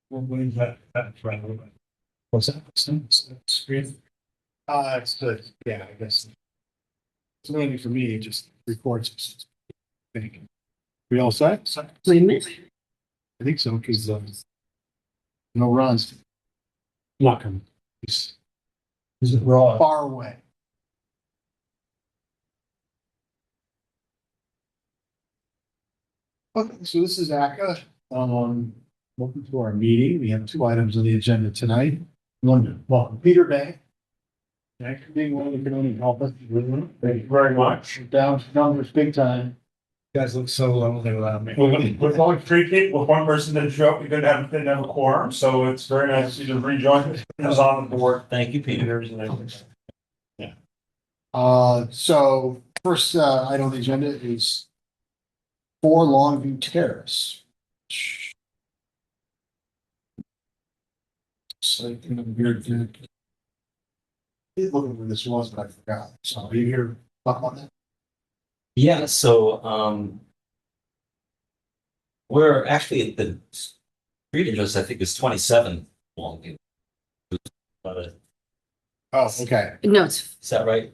What is that travel? What's that? Screen? It's good. Yeah, I guess. It's mainly for me, it just records. I think. We all set? Wait a minute. I think so, because no runs. Lockham. He's Is it raw? far away. Okay, so this is ACCA. Welcome to our meeting. We have two items on the agenda tonight. One, welcome Peter Bay. Thanks for being one, you can only help us. Thank you very much. We're down to numbers big time. You guys look so lonely without me. With only 3 people, with one person didn't show up, we didn't have a quorum, so it's very nice you to rejoin us on the board. Thank you, Peter. So first item on the agenda is 4 Longview Terrace. So, you know, weird. Did look over this was, but I forgot. So are you here talk on that? Yeah, so we're actually at the street address, I think is 27 Longview. Oh, okay. No, it's Is that right?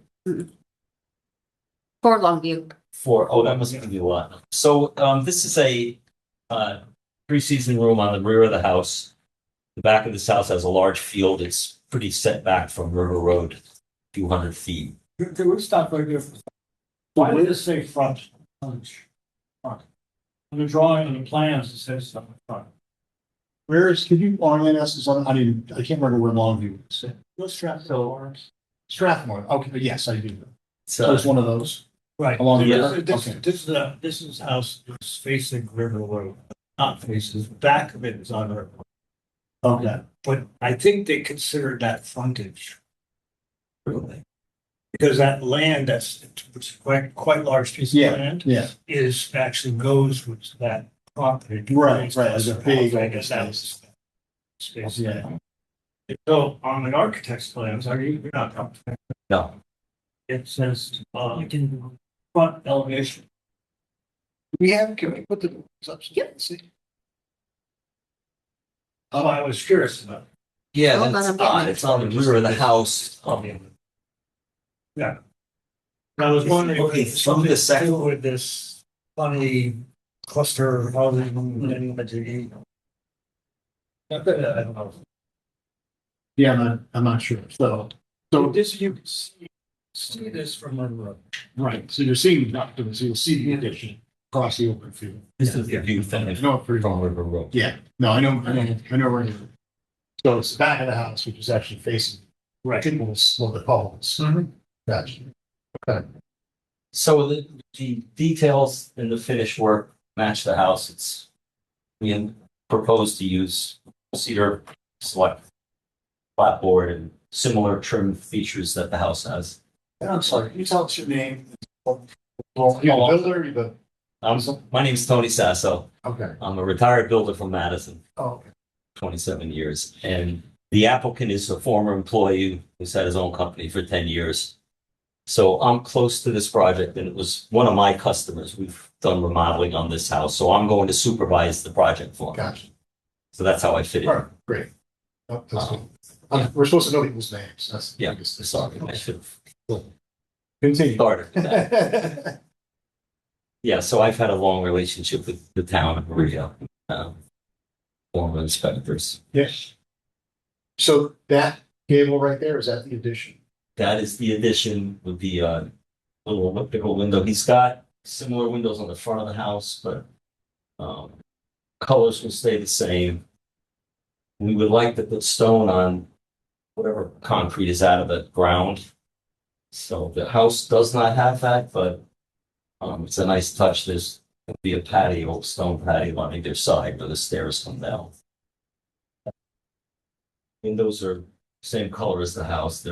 for Longview. Oh, that must be a lot. So this is a 3-season room on the rear of the house. The back of this house has a large field. It's pretty set back from River Road, a few hundred feet. Can we stop right there? Why did it say front? Front. On the drawing and the plans, it says something front. Where is, could you orient us to something? I can't remember where Longview is. What's Strathmore? Strathmore. Okay, yes, I do. So So it's one of those. Right. Along the Yeah. river? Okay. This is house that's facing River Road, not faces, back of it is on River Road. Okay. But I think they consider that frontage, really, because that land which is quite large piece of Yeah, land, yeah. is actually goes with that property. Right, right, as a big I open guess that space. was space. Yeah. So on the architect's plans, you're not comfortable. no. It says, front elevation. Can we put the up? Yep. See? Oh, I was curious about. Yeah, Hold that's on, I'm getting odd. it. It's on the rear of the house. Yeah. I was wondering Okay, if from the something to second- do with this funny cluster housing. I don't know. Yeah, I'm not sure. So This, you can see this from the road. right. So you're seeing nothing. So you'll see the addition across the open field. This is the view from I know it pretty from well. River Road. Yeah. No, I know where it is. So it's the back of the house, which is actually facing people's, well, the poles. Gotcha. Okay. So the details in the finished work match the house. We propose to use cedar select flatboard and similar trim features that the house has. I'm sorry, can you tell us your name? Well, you're the builder, you're the, My name's Tony Sasso. okay. I'm a retired builder from Madison, Oh, okay. 27 years. And the applicant is a former employee who's had his own company for 10 years. So I'm close to this project, and it was one of my customers. We've done remodeling on this house, so I'm going to supervise the project for him. Gotcha. So that's how I fit All in. right, great. Oh, that's good. yeah. We're supposed to know people's names. That's Yeah, biggest thing. sorry, I should have Continue. started with that. Yeah, so I've had a long relationship with the town of Maria, former inspectors. Yes. So that gable right there, is that the addition? That is the addition with the little elliptical window. He's got similar windows on the front of the house, but colors will stay the same. We would like to put stone on whatever concrete is out of the ground. So the house does not have that, but it's a nice touch. There's going to be a patio, stone patio on either side where the stairs come down. Windows are same color as the house.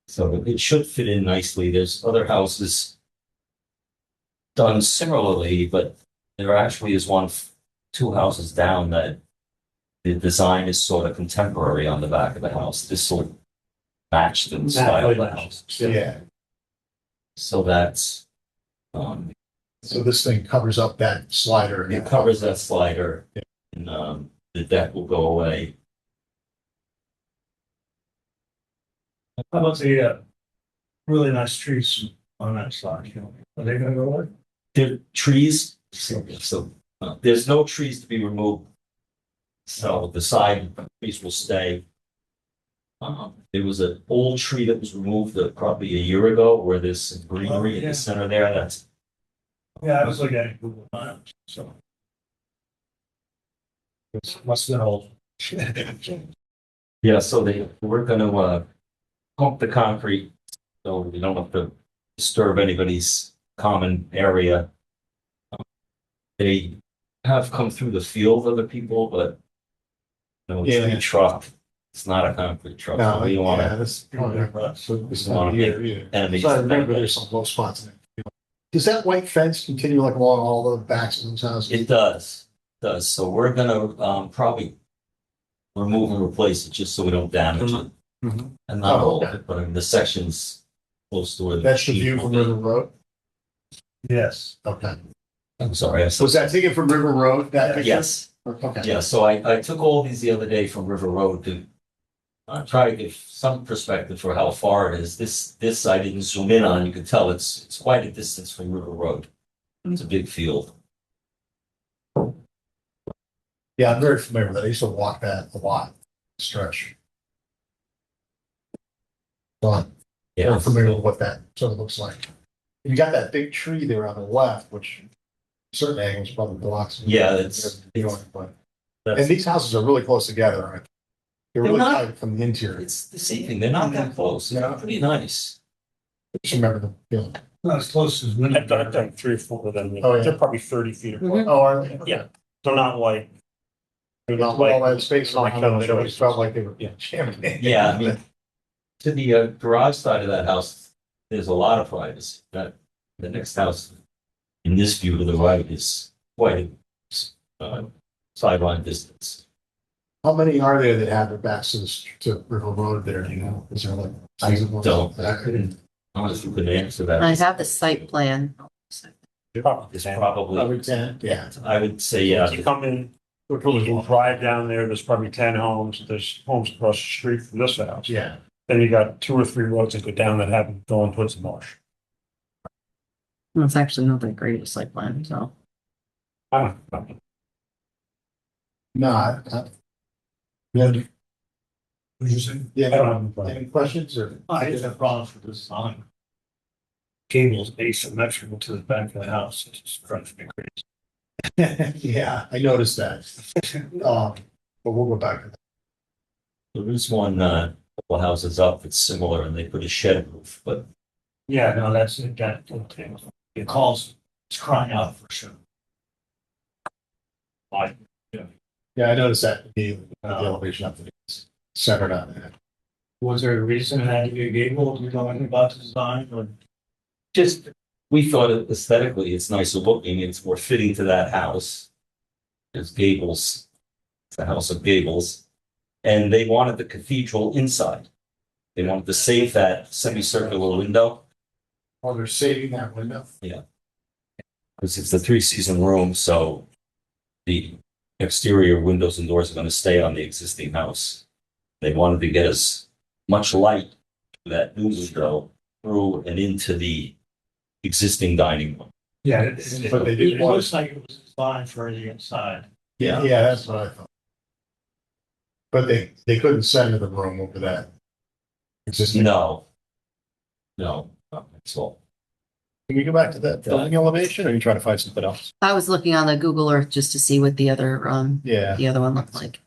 So it should fit in nicely. There's other houses done similarly, but there actually is two houses down that the design is sort of contemporary on the back of the house. This sort of matched the style of the house. Yeah. So that's So this thing covers up that slider. it covers that slider. And the deck will go away. How about the, really nice trees on that side, you know, are they gonna go away? There trees, there's no trees to be removed. So the side trees will stay. There was an old tree that was removed probably a year ago where there's some greenery in yeah. the center there. That's Yeah, I was looking at Google Maps, so. It must have been old. yeah. So we're gonna pump the concrete so we don't have to disturb anybody's common area. They have come through the field, other people, but no, it's Yeah. a truck. It's not a concrete truck. So we don't want to. This Just wanna make enemies. So I remember there's some low spots in it. Does that white fence continue like along all the backs of those houses? It does. So we're gonna probably remove and replace it just so we don't damage it. Mhm. And not Oh, all okay. of it, but I mean the sections close to where That's the view from River Road? Yes. Okay. I'm sorry. Was that taken from River Road, that picture? Yes. Okay. Yeah. So I took all these the other day from River Road to try to give some perspective for how far it is. This I didn't zoom in on. You can tell it's quite a distance from River Road. It's a big field. Yeah, I'm very familiar with that. I used to walk that a lot, stretch. So I'm very familiar with what that sort of looks like. You got that big tree there on the left, which certain angles probably blocks. Yeah, it's- But and these houses are really close together, right? They're They're really not- tight from the interior. It's deceiving. They're not that close. They're pretty nice. Just remember the feeling. Not as close as I've done 3 or 4 of them. Oh, yeah. They're probably 30 feet apart. Oh, are they? Yeah. They're not like. They're Not not all like. that space not like around them, Kelly it always Joyce's. felt like they were Yeah. jamming in. Yeah, I mean, to the garage side of that house, there's a lot of privacy. That the next house in this view to the right is quite a sideline distance. How many are there that have their backs to River Road there, you know? Is there like? I couldn't honestly couldn't answer that. I have the site plan. Probably. It's probably, Probably 10, yeah. I would say, yeah. You come in, you drive down there, there's probably 10 homes. There's homes across the street from this house. Yeah. Then you got 2 or 3 roads that go down that happen going towards the marsh. Well, it's actually not that great a site plan, so. I don't know. No, yeah, What you say? yeah. I don't have any problem. Any questions or? I just have problems with this sign. Cable's asymmetrical to the back of the house. It just drives me crazy. Yeah, I noticed that. But we'll go back to that. There is one couple houses up that's similar and they put a shed roof, but Yeah, no, that's it. It calls, it's crying out for sure. Like, Yeah, I noticed that the elevation up to the centered on that. was there a reason it had to be a gable? We're talking about the design or? just we thought it aesthetically it's nicer looking. It's more fitting to that house. There's gables. It's a house of gables. And they wanted the cathedral inside. They wanted to save that semicircular window Oh, they're saving that window? because it's a 3-season room. So the exterior windows and doors are going to stay on the existing house. They wanted to get as much light to that new window through and into the existing dining room. Yeah. But they didn't It want- looks like it was designed for the inside. Yeah, that's what I thought. But they couldn't center the room over that. Existing. No. That's all. Can we go back to that building elevation or are you trying to find something else? I was looking on the Google Earth just to see what the other Yeah. one looked like.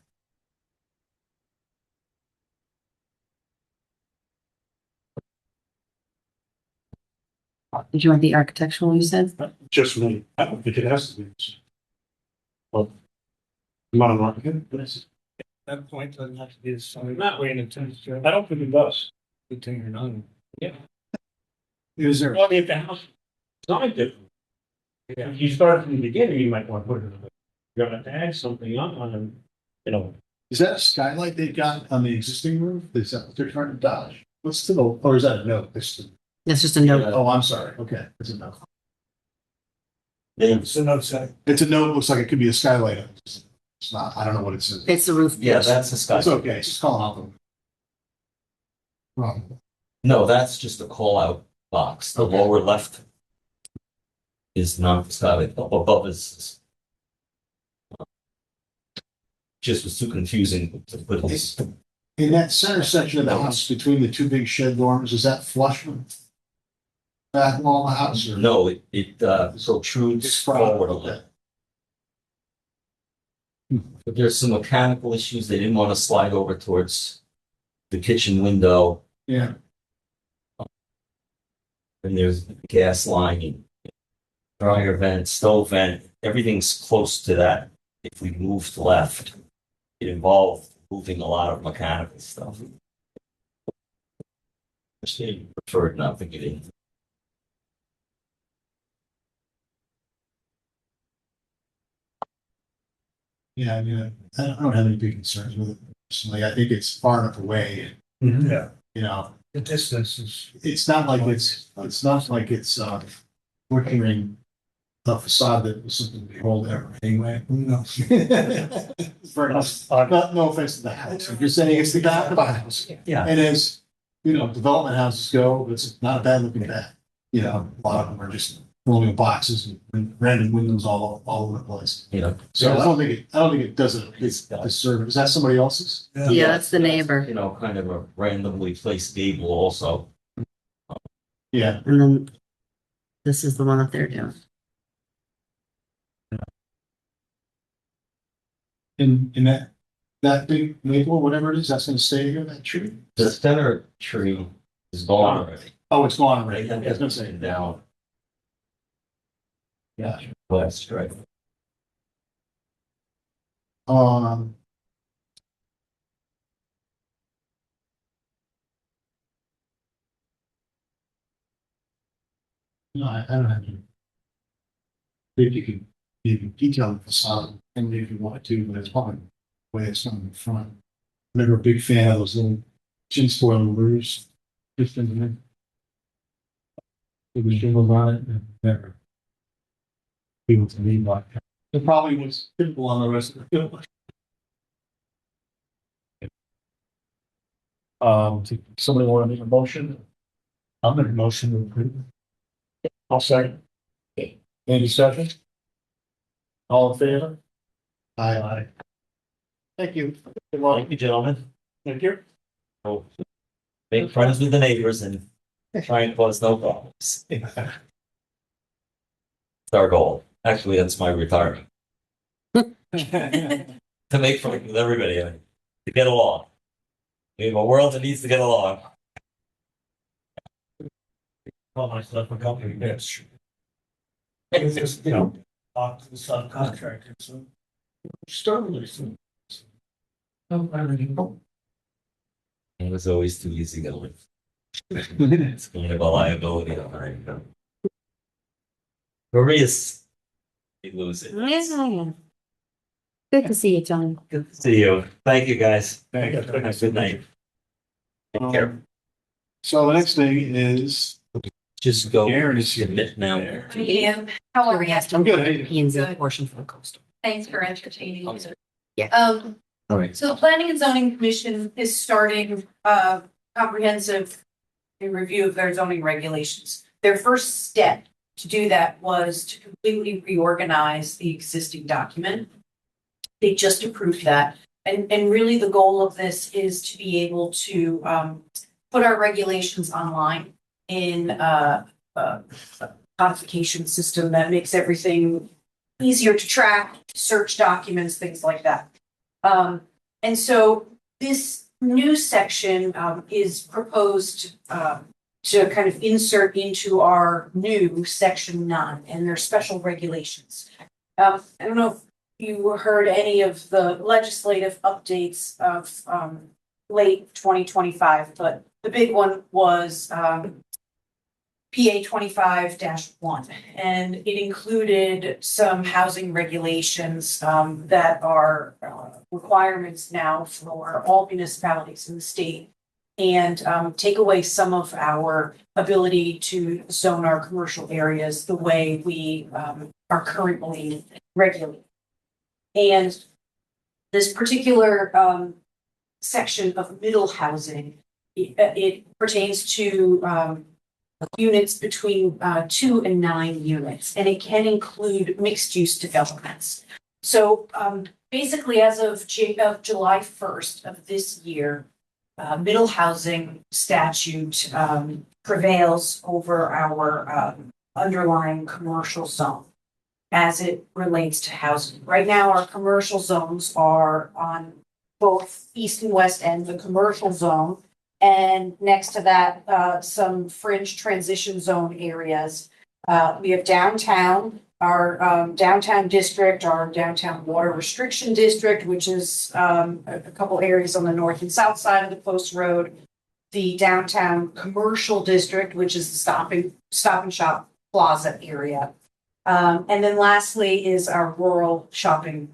Did you want the architectural you said? Just me. I don't think it has to be. Well, I'm not an architect, but it's, That point doesn't have to be the same. Not way in intense. I don't think it does. Good thing you're not. Is there? Well, I mean, if the house is designed different. If you start from the beginning, you might want to put it, you're gonna add something on, and, you know, Is that a skylight they got on the existing roof? Is that what they're trying to dodge? What's the, or is that a note? That's just a note. Oh, I'm sorry. Okay, it's a note. They, It's another side. It's a note, looks like it could be a skylight. It's not, I don't know what it says. It's the roof. Yeah, pitch. that's a sky. It's okay, it's just calling out the. Wrong. No, that's just a call out box. The Okay. lower left is not sky. Up above is just was too confusing to put this. In that center section of the house between the two big shed dormers, is that flush with back wall of the house or? No, it protrudes It's forward a okay. little. But there's some mechanical issues. They didn't want to slide over towards the kitchen window, Yeah, and there's a gas line and dryer vent, stove vent. Everything's close to that. If we moved left, it involved moving a lot of mechanical stuff. They preferred not to get in. yeah, I mean, I don't have any big concerns with it. Personally, I think it's far enough away, Yeah, you know, the distance is. it's not like it's butchering the facade that was something to behold ever anyway. No. Very much, no offense to the house, I'm just saying it's the back of the house. Yeah. And as, you know, development houses go, it's not a bad looking back. You know, a lot of them are just rolling boxes and random windows all over the place. You know, So I don't think it does a disservice. Is that somebody else's? Yeah, that's the neighbor. you know, kind of a randomly placed gable also. Yeah, And then this is the one that they're doing. in that big maple, whatever it is, that's gonna stay here, that tree? The center tree is gone already. Oh, it's gone They already. had I was gonna say, it down yeah. west, right? Um. No, I don't have any. Maybe you could detail the facade and if you want to, but it's probably the way it's on the front. Never a big fan of those little chin spoiler roofs. Just in there. Maybe shingles on it, and never. People to me like. It probably was typical on the rest of the field. Somebody want to make a motion? I'll make a motion to approve. I'll second. Any discussion? All in favor? Aye. Thank you. Good luck. Thank you, gentlemen. Thank you. Oh, make friends with the neighbors and try and cause no problems. It's our goal. Actually, that's my retirement. To make friends with everybody, I mean, to get along. We have a world that needs to get along. Call myself a company bitch. It's just, you know, talk to the subcontractor, so. Start with this. Oh, I don't know. It was always too easy going. It's kind of a liability. Maria's, you lose it. Yeah. Good to see you, John. Good to see you. Thank you, guys. Thank you. Have a good night. Take care. So the next thing is Just go. Aaron is here. Submit now. Medium. How are you? I'm good. How you doing? P and Z Good. portion for the coastal. Thanks for entertaining. me. Yeah. All right. So the Planning and Zoning Commission is starting comprehensive review of their zoning regulations. Their first step to do that was to completely reorganize the existing document. They just approved that. And really the goal of this is to be able to put our regulations online in a codification system that makes everything easier to track, search documents, things like that. And so this new section is proposed to kind of insert into our new section 9 and their special regulations. I don't know if you heard any of the legislative updates of late 2025, but the big one was PA 25-1, and it included some housing regulations that are requirements now for all municipalities in the state, and take away some of our ability to zone our commercial areas the way we are currently regulated. And This particular section of middle housing, it pertains to units between 2 and 9 units, and it can include mixed-use developments. So basically, as of July 1st of this year, middle housing statute prevails over our underlying commercial zone as it relates to housing. Right now, our commercial zones are on both east and west end, the commercial zone, and next to that, some fringe transition zone areas. We have downtown, our downtown district, our downtown water restriction district, which is a couple areas on the north and south side of the post road. The downtown commercial district, which is the stop and shop plaza area. And then lastly is our rural shopping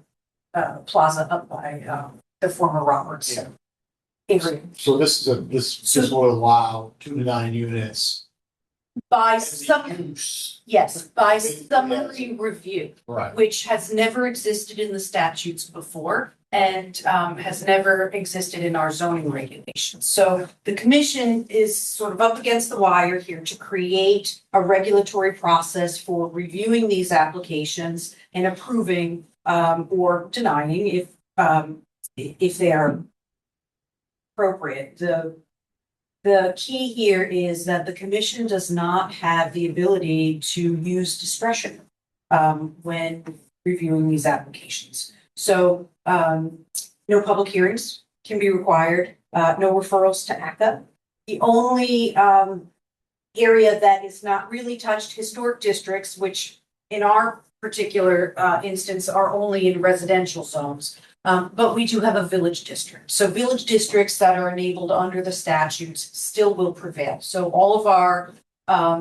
plaza up by the former Roberts area. So this will allow 2 to 9 units. By summary review, Right. which has never existed in the statutes before and has never existed in our zoning regulations. So the commission is sort of up against the wire here to create a regulatory process for reviewing these applications and approving or denying if they are appropriate. The key here is that the commission does not have the ability to use discretion when reviewing these applications. So no public hearings can be required, no referrals to ACCA. The only area that is not really touched, historic districts, which in our particular instance are only in residential zones. But we do have a village district. So village districts that are enabled under the statutes still will prevail. So all of our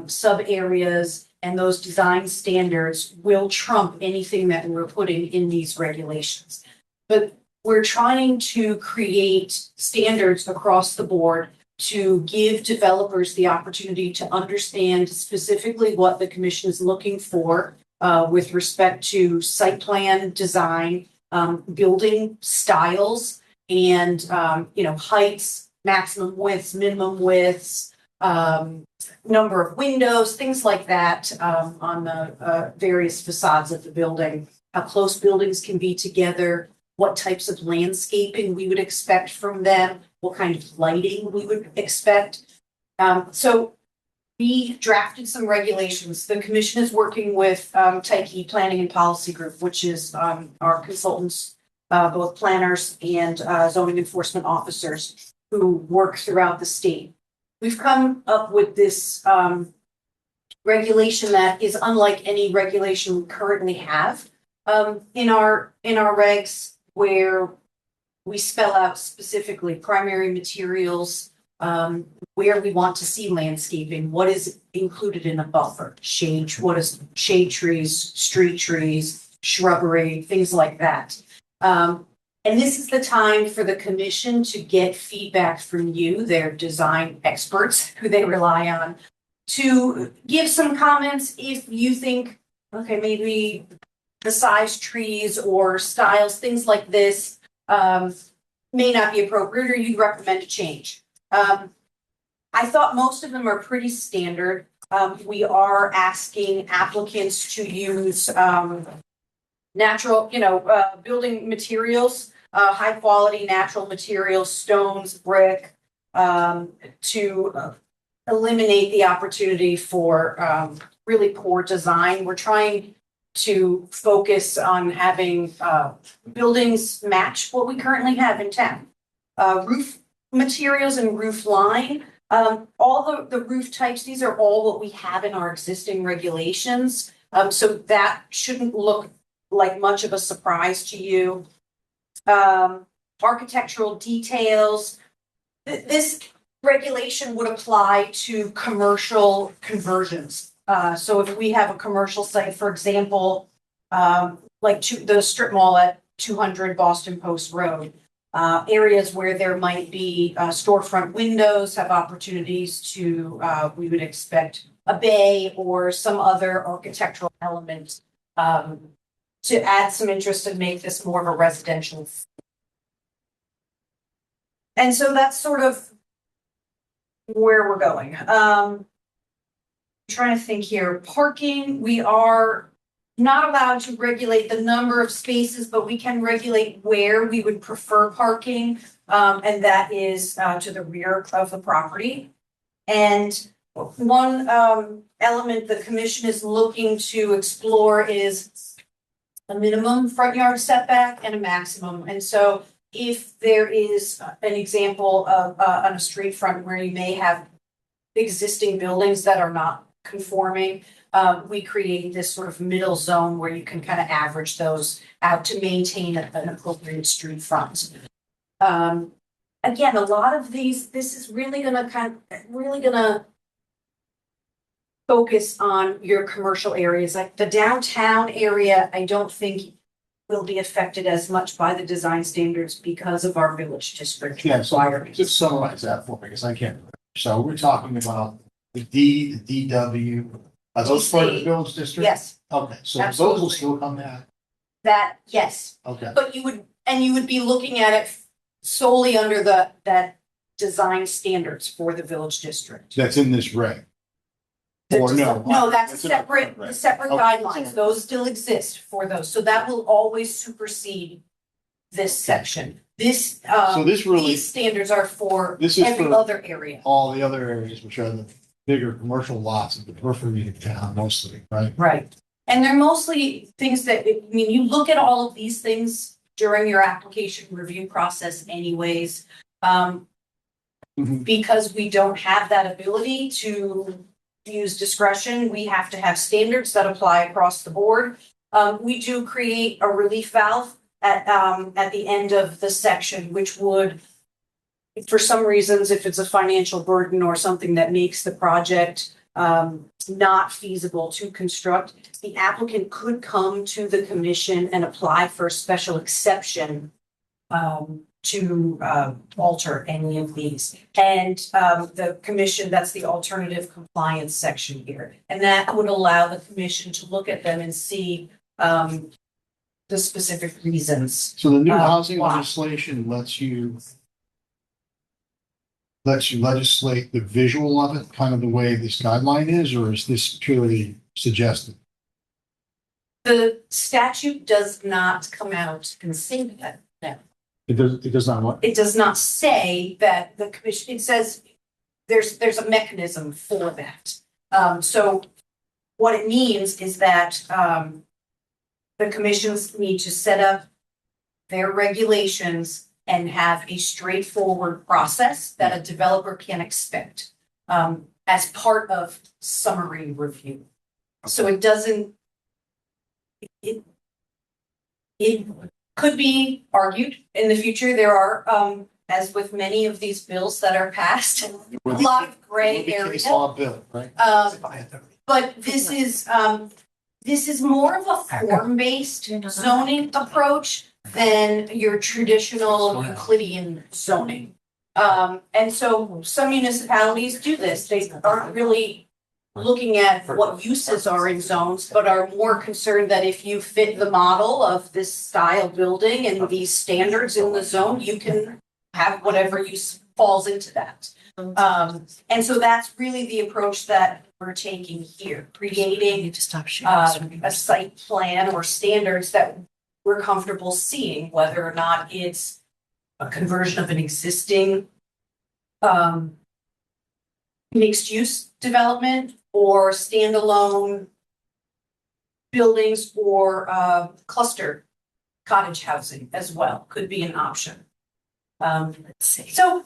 sub areas and those design standards will trump anything that we're putting in these regulations. But we're trying to create standards across the board to give developers the opportunity to understand specifically what the commission is looking for with respect to site plan design, building styles, and heights, maximum widths, minimum widths, number of windows, things like that on the various facades of the building, how close buildings can be together, what types of landscaping we would expect from them, what kind of lighting we would expect. So we drafted some regulations. The commission is working with Tyke Planning and Policy Group, which is our consultants, both planners and zoning enforcement officers who work throughout the state. We've come up with this regulation that is unlike any regulation we currently have in our regs, where we spell out specifically primary materials, where we want to see landscaping, what is included in a buffer, shade, what is shade trees, street trees, shrubbery, things like that. And this is the time for the commission to get feedback from you, their design experts who they rely on, to give some comments if you think, okay, maybe the size trees or styles, things like this may not be appropriate or you'd recommend a change. I thought most of them are pretty standard. We are asking applicants to use natural, building materials, high quality natural materials, stones, brick, to eliminate the opportunity for really poor design. We're trying to focus on having buildings match what we currently have in town. Roof materials and roof line, all the roof types, these are all what we have in our existing regulations. So that shouldn't look like much of a surprise to you. Architectural details. This regulation would apply to commercial conversions. So if we have a commercial site, for example, like the strip mall at 200 Boston Post Road, areas where there might be storefront windows have opportunities to, we would expect a bay or some other architectural element to add some interest and make this more of a residential And so that's sort of where we're going. Trying to think here, parking, we are not allowed to regulate the number of spaces, but we can regulate where we would prefer parking. And that is to the rear of the property. And one element the commission is looking to explore is a minimum front yard setback and a maximum. And so if there is an example of on a street front where you may have existing buildings that are not conforming, we create this sort of middle zone where you can kind of average those out to maintain an appropriate street front. Again, a lot of these, this is really gonna focus on your commercial areas. Like the downtown area, I don't think will be affected as much by the design standards because of our village district Yeah, so requirements. just summarize that for me, because I can't remember. So we're talking about the D, the DW, are those part of the village district? Yes, Okay, so those Absolutely. will still come back, that, yes, okay. but you would be looking at it solely under that design standards for the village district. That's in this reg. The Or no? No, that's That's in separate, our reg. the separate Okay. guidelines, those still exist for those, so that will always supersede this section. This, So this really, these standards are for This is every for- other area. all the other areas, which are the bigger commercial lots of the periphery of town mostly, right? Right, and they're mostly things that, I mean, you look at all of these things during your application review process anyways. Mhm. Because we don't have that ability to use discretion, we have to have standards that apply across the board. We do create a relief valve at the end of the section, which would, for some reasons, if it's a financial burden or something that makes the project not feasible to construct, the applicant could come to the commission and apply for a special exception to alter any of these. And the commission, that's the alternative compliance section here. And that would allow the commission to look at them and see the specific reasons. So the new housing why? legislation lets you legislate the visual of it, kind of the way this guideline is, or is this purely suggested? The statute does not come out and say that. No. It does not what? It does not say that the commission, it says there's a mechanism for that. So what it means is that the commissions need to set up their regulations and have a straightforward process that a developer can expect as part of summary review. So it doesn't, it could be argued in the future. There are, as with many of these bills that are passed, a lot of gray It would be area. case law bill, right? But this is more of a form-based zoning approach than your traditional Euclidean zoning. And so some municipalities do this. They aren't really looking at what uses are in zones, but are more concerned that if you fit the model of this style building and these standards in the zone, you can have whatever use falls into that. And so that's really the approach that we're taking here, creating a site plan or standards that we're comfortable seeing, whether or not it's a conversion of an existing mixed use development or standalone buildings or cluster cottage housing as well could be an option. So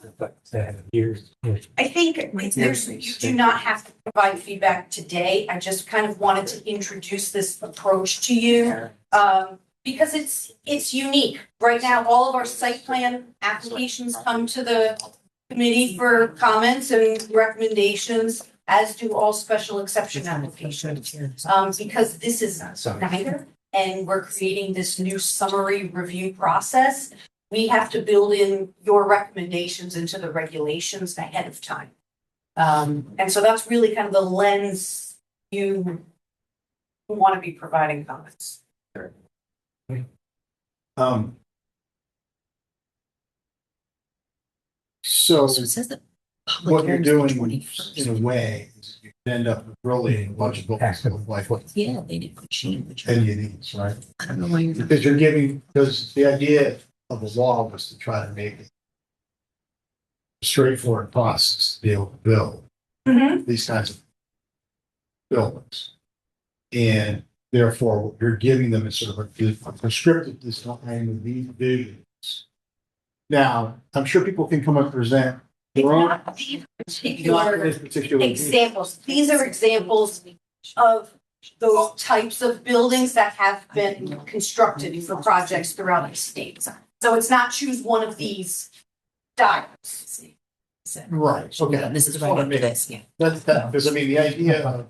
I think you do not have to provide feedback today. I just kind of wanted to introduce this approach to you. Because it's unique. Right now, all of our site plan applications come to the committee for comments and recommendations, as do all special exception applications. Because this is neither, and we're creating this new summary review process, we have to build in your recommendations into the regulations ahead of time. And so that's really kind of the lens you want to be providing comments. So So it says that public what you're hearing's the doing 21st. in a way is you end up with really a bunch of books of like what Yeah, they did put Sheen, which any of these, right? I don't know why you're not. Because the idea of the law was to try to make it a straightforward process to be able to build these kinds of buildings. And therefore, what you're giving them is sort of a prescriptive design of these visions. Now, I'm sure people can come up and present It's their own, not these not particular this particular. examples. These are examples of those types of buildings that have been constructed for projects throughout the state. So it's not choose one of these diagrams. Right, okay. This is right under this, yeah. That's that, because I mean, the idea of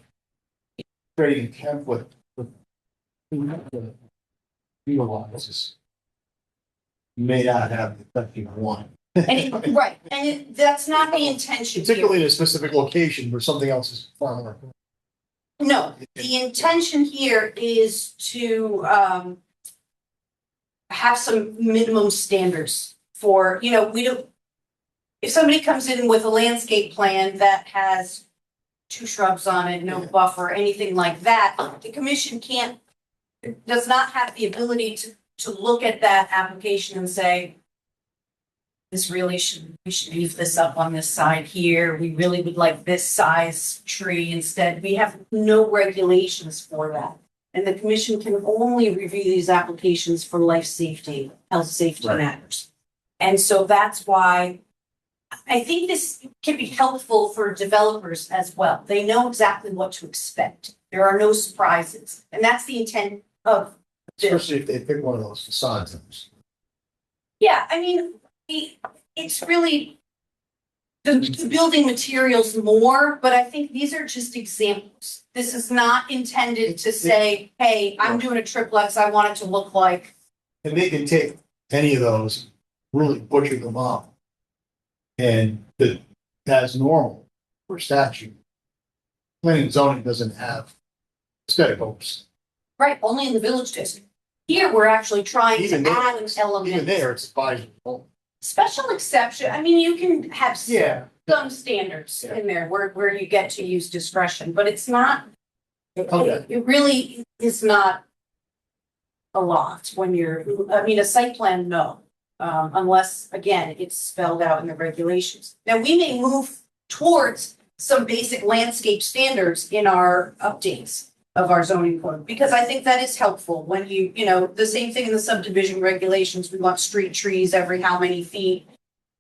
creating a template with utilizes may not have the effect you want. Right, and that's not the intention here. Particularly in a specific location where something else is far more. No, the intention here is to have some minimum standards for, we don't, if somebody comes in with a landscape plan that has 2 shrubs on it, no buffer, anything like that, the commission does not have the ability to look at that application and say, we should leave this up on this side here. We really would like this size tree instead. We have no regulations for that. And the commission can only review these applications for life safety, health safety matters. And so that's why I think this can be helpful for developers as well. They know exactly what to expect. There are no surprises. And that's the intent of this. Especially if they pick one of those facades. Yeah, I mean, it's really the building materials more, but I think these are just examples. This is not intended to say, hey, I'm doing a triplex, I want it to look like. And they can take any of those, really butcher them up. And that's normal for statute. Planning and zoning doesn't have aesthetic hopes. Right, only in the village district. Here, we're actually trying Even to there- add an element. Even there, it's advisable. Special exception, I mean, you can have Yeah. some standards in there where you get to use discretion, but it's not. Okay. It really is not a lot when a site plan, no. Unless, again, it's spelled out in the regulations. Now, we may move towards some basic landscape standards in our updates of our zoning code, because I think that is helpful when the same thing in the subdivision regulations, we want street trees every how many feet.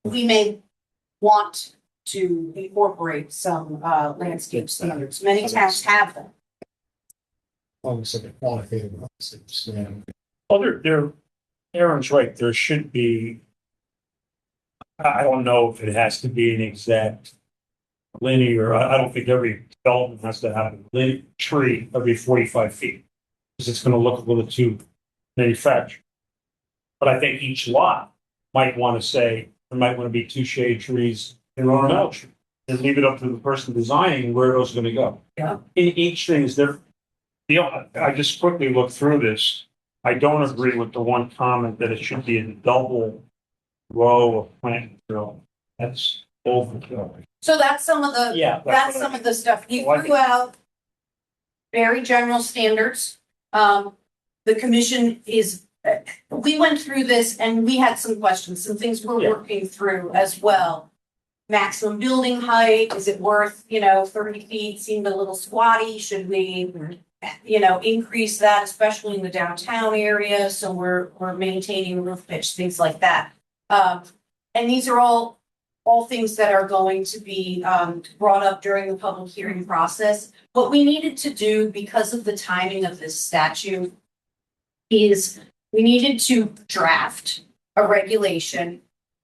We may want to incorporate some landscape standards. Many towns have them. Almost like a quantitative standard. Well, Aaron's right, there should be, I don't know if it has to be an exact linear, I don't think every development has to have a linear tree every 45 feet. Because it's gonna look a little too manufactured. But I think each lot might want to say, there might want to be 2 shade trees and an ornamental tree. And leave it up to the person designing where those are gonna go. Yeah. In each thing is there, I just quickly looked through this. I don't agree with the one comment that it should be a double row of plant material. That's overkill. So that's some of the, Yeah. that's some of the stuff. He Like- threw out very general standards. The commission we went through this and we had some questions, some things we're Yeah. working through as well. Maximum building height, is it worth, 30 feet, seemed a little squatty, should we, increase that, especially in the downtown area, so we're maintaining roof pitch, things like that. And these are all things that are going to be brought up during the public hearing process. What we needed to do, because of the timing of this statute, is we needed to draft a regulation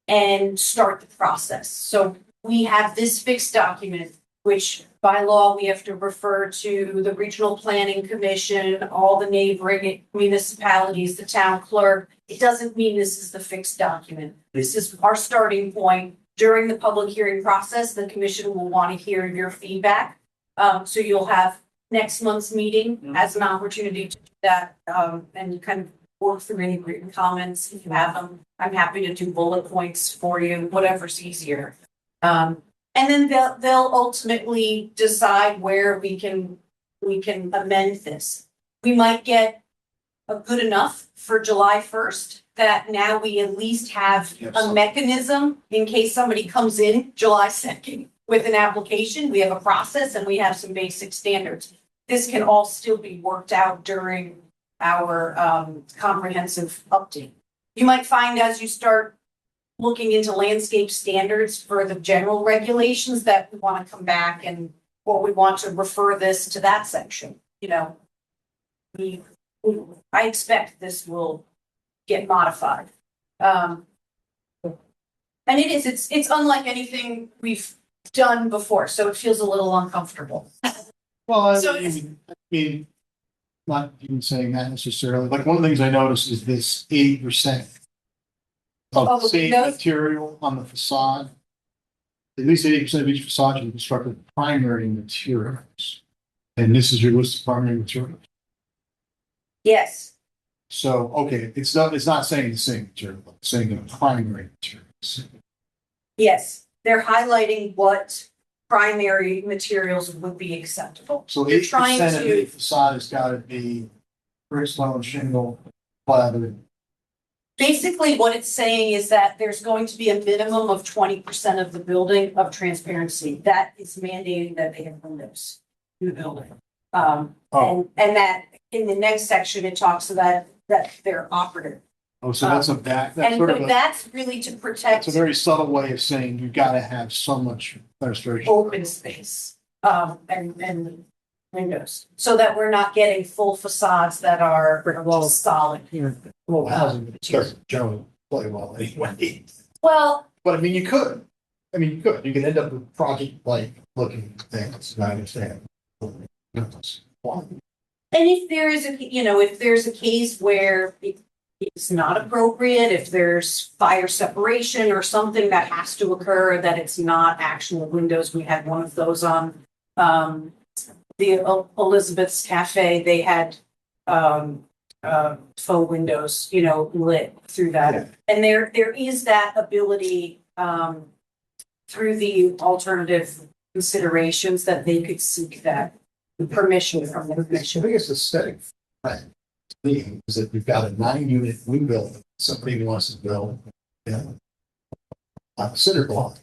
and start the process. So we have this fixed document, which by law, we have to refer to the Regional Planning Commission, all the neighboring municipalities, the town clerk. It doesn't mean this is the fixed document. This is our starting point. During the public hearing process, the commission will want to hear your feedback. So you'll have next month's meeting as an opportunity to do that, and kind of work through any written comments if you have them. I'm happy to do bullet points for you, whatever's easier. And then they'll ultimately decide where we can amend this. We might get a good enough for July 1st that now we at least have a mechanism in case somebody comes in July 2nd with an application. We have a process and we have some basic standards. This can all still be worked out during our comprehensive update. You might find as you start looking into landscape standards for the general regulations that we want to come back and, or we want to refer this to that section, you know. I expect this will get modified. And it's unlike anything we've done before, so it feels a little uncomfortable. Well, So I mean, not even saying that necessarily, like one of the things I noticed is this 80% Oh, of the same windows? material on the facade. At least 80% of each facade is constructed with primary materials. And this is your list of primary materials. Yes, So, okay, it's not saying the same material, it's saying the primary materials. yes, they're highlighting what primary materials would be acceptable. So They're 80% trying of to- the facade has got to be brick, stone, shingle, plywood. Basically, what it's saying is that there's going to be a minimum of 20% of the building of transparency. That is mandating that they have windows in the building. And that in the next section, it talks about that they're operative. Oh, so that's that's And sort of but a, that's really to protect it's a very subtle way of saying you got to have so much restoration. open space, and windows, so that we're not getting full facades that are Brick walls. solid. Well, housing doesn't generally play well anyway. Well, But I mean, you could. I mean, you could. You could end up with project-like looking things. I understand. and if there is if there's a case where it's not appropriate, if there's fire separation or something that has to occur, that it's not actual windows. We had one of those on, the Elizabeth's Cafe. They had, faux windows, lit through that. Yeah. And there is that ability, through the alternative considerations that they could seek that permission from the The commission. biggest aesthetic thing to me is that we've got a 9-unit new building. Somebody wants to build, a cinder block.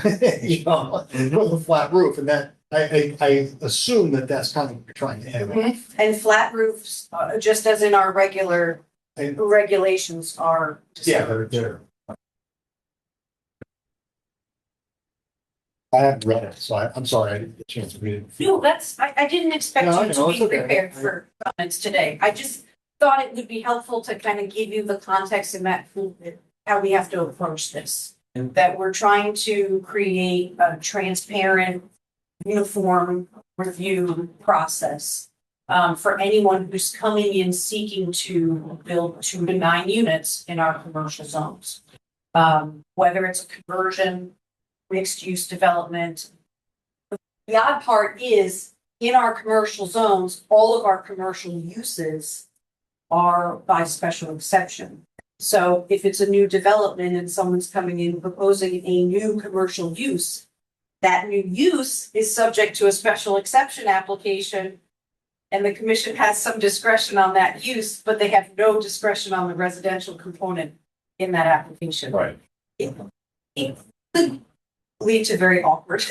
With a flat roof, and that I assume that that's kind of what you're trying to have. And flat roofs, just as in our regular And- regulations are. Yeah, they're. I haven't read it, so I'm sorry, I didn't get a chance to read it. No, I didn't expect No, I you know, to it's be okay. prepared for comments today. I just thought it would be helpful to kind of give you the context and that how we have to approach this. That we're trying to create a transparent, uniform review process for anyone who's coming in seeking to build 2 to 9 units in our commercial zones. Whether it's a conversion, mixed-use development. The odd part is, in our commercial zones, all of our commercial uses are by special exception. So if it's a new development and someone's coming in proposing a new commercial use, that new use is subject to a special exception application. And the commission has some discretion on that use, but they have no discretion on the residential component in that application. Right. It could lead to very awkward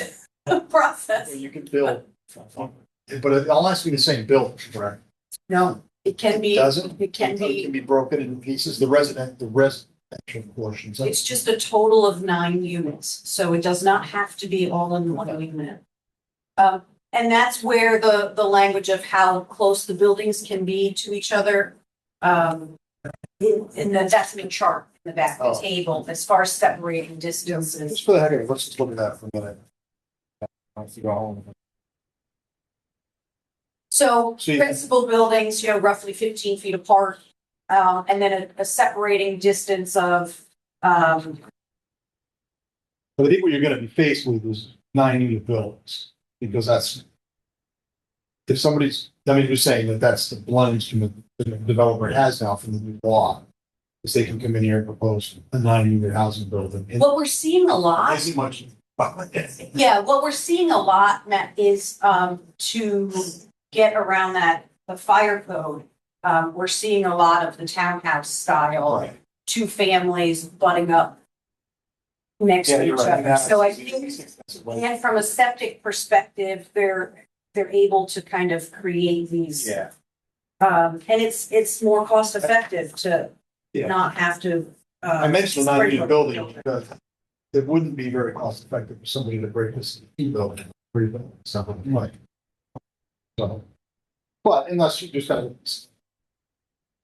process. You can build, but I'll ask you the same build, correct? No, it can be, Doesn't? it can It be, can be broken into pieces, the residential portions. it's just a total of 9 units, so it does not have to be all in one unit. And that's where the language of how close the buildings can be to each other. And that's been chart in the back of the table as far as separating distances. Just for the heck of it, let's just look at that for a minute. Once you go home. So See- principal buildings, roughly 15 feet apart, and then a separating distance of, But I think what you're gonna be faced with is 9-unit buildings, because that's. If somebody's, you're saying that that's the blunt instrument the developer has now from the new law. Is they can come in here and propose a 9-unit housing building. And what we're seeing a lot. isn't much Yeah, what we're seeing a lot, Matt, is to get around that, the fire code. We're seeing a lot of the townhouse style, Right. two families butting up next Yeah, to each you're right. other. So I think, and from a septic perspective, they're able to kind of create these. Yeah. And it's more cost effective to Yeah. not have to. I mentioned not sprinkler. a building because it wouldn't be very cost effective for somebody to break this building, rebuild something like. So, but unless you just have.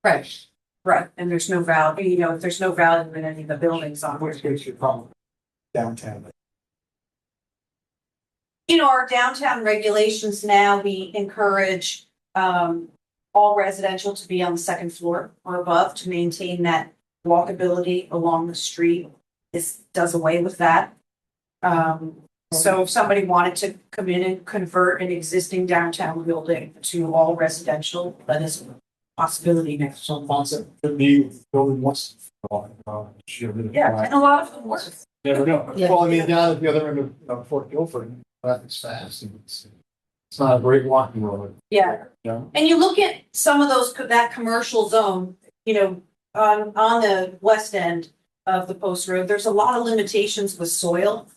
Right, right, and there's no value, if there's no value in any of the buildings on Which gives you a problem downtown. our downtown regulations now, we encourage all residential to be on the second floor or above to maintain that walkability along the street. This does away with that. So if somebody wanted to come in and convert an existing downtown building to all residential, that is a possibility next. Some concept could be building once. Yeah, and a lot of them work. Never know. Yeah. Well, I mean, down at the other end of Fort Guilford, traffic's fast and it's not a great walking road. Yeah. Yeah. And you look at some of those, that commercial zone, on the west end of the post road, there's a lot of limitations with soil.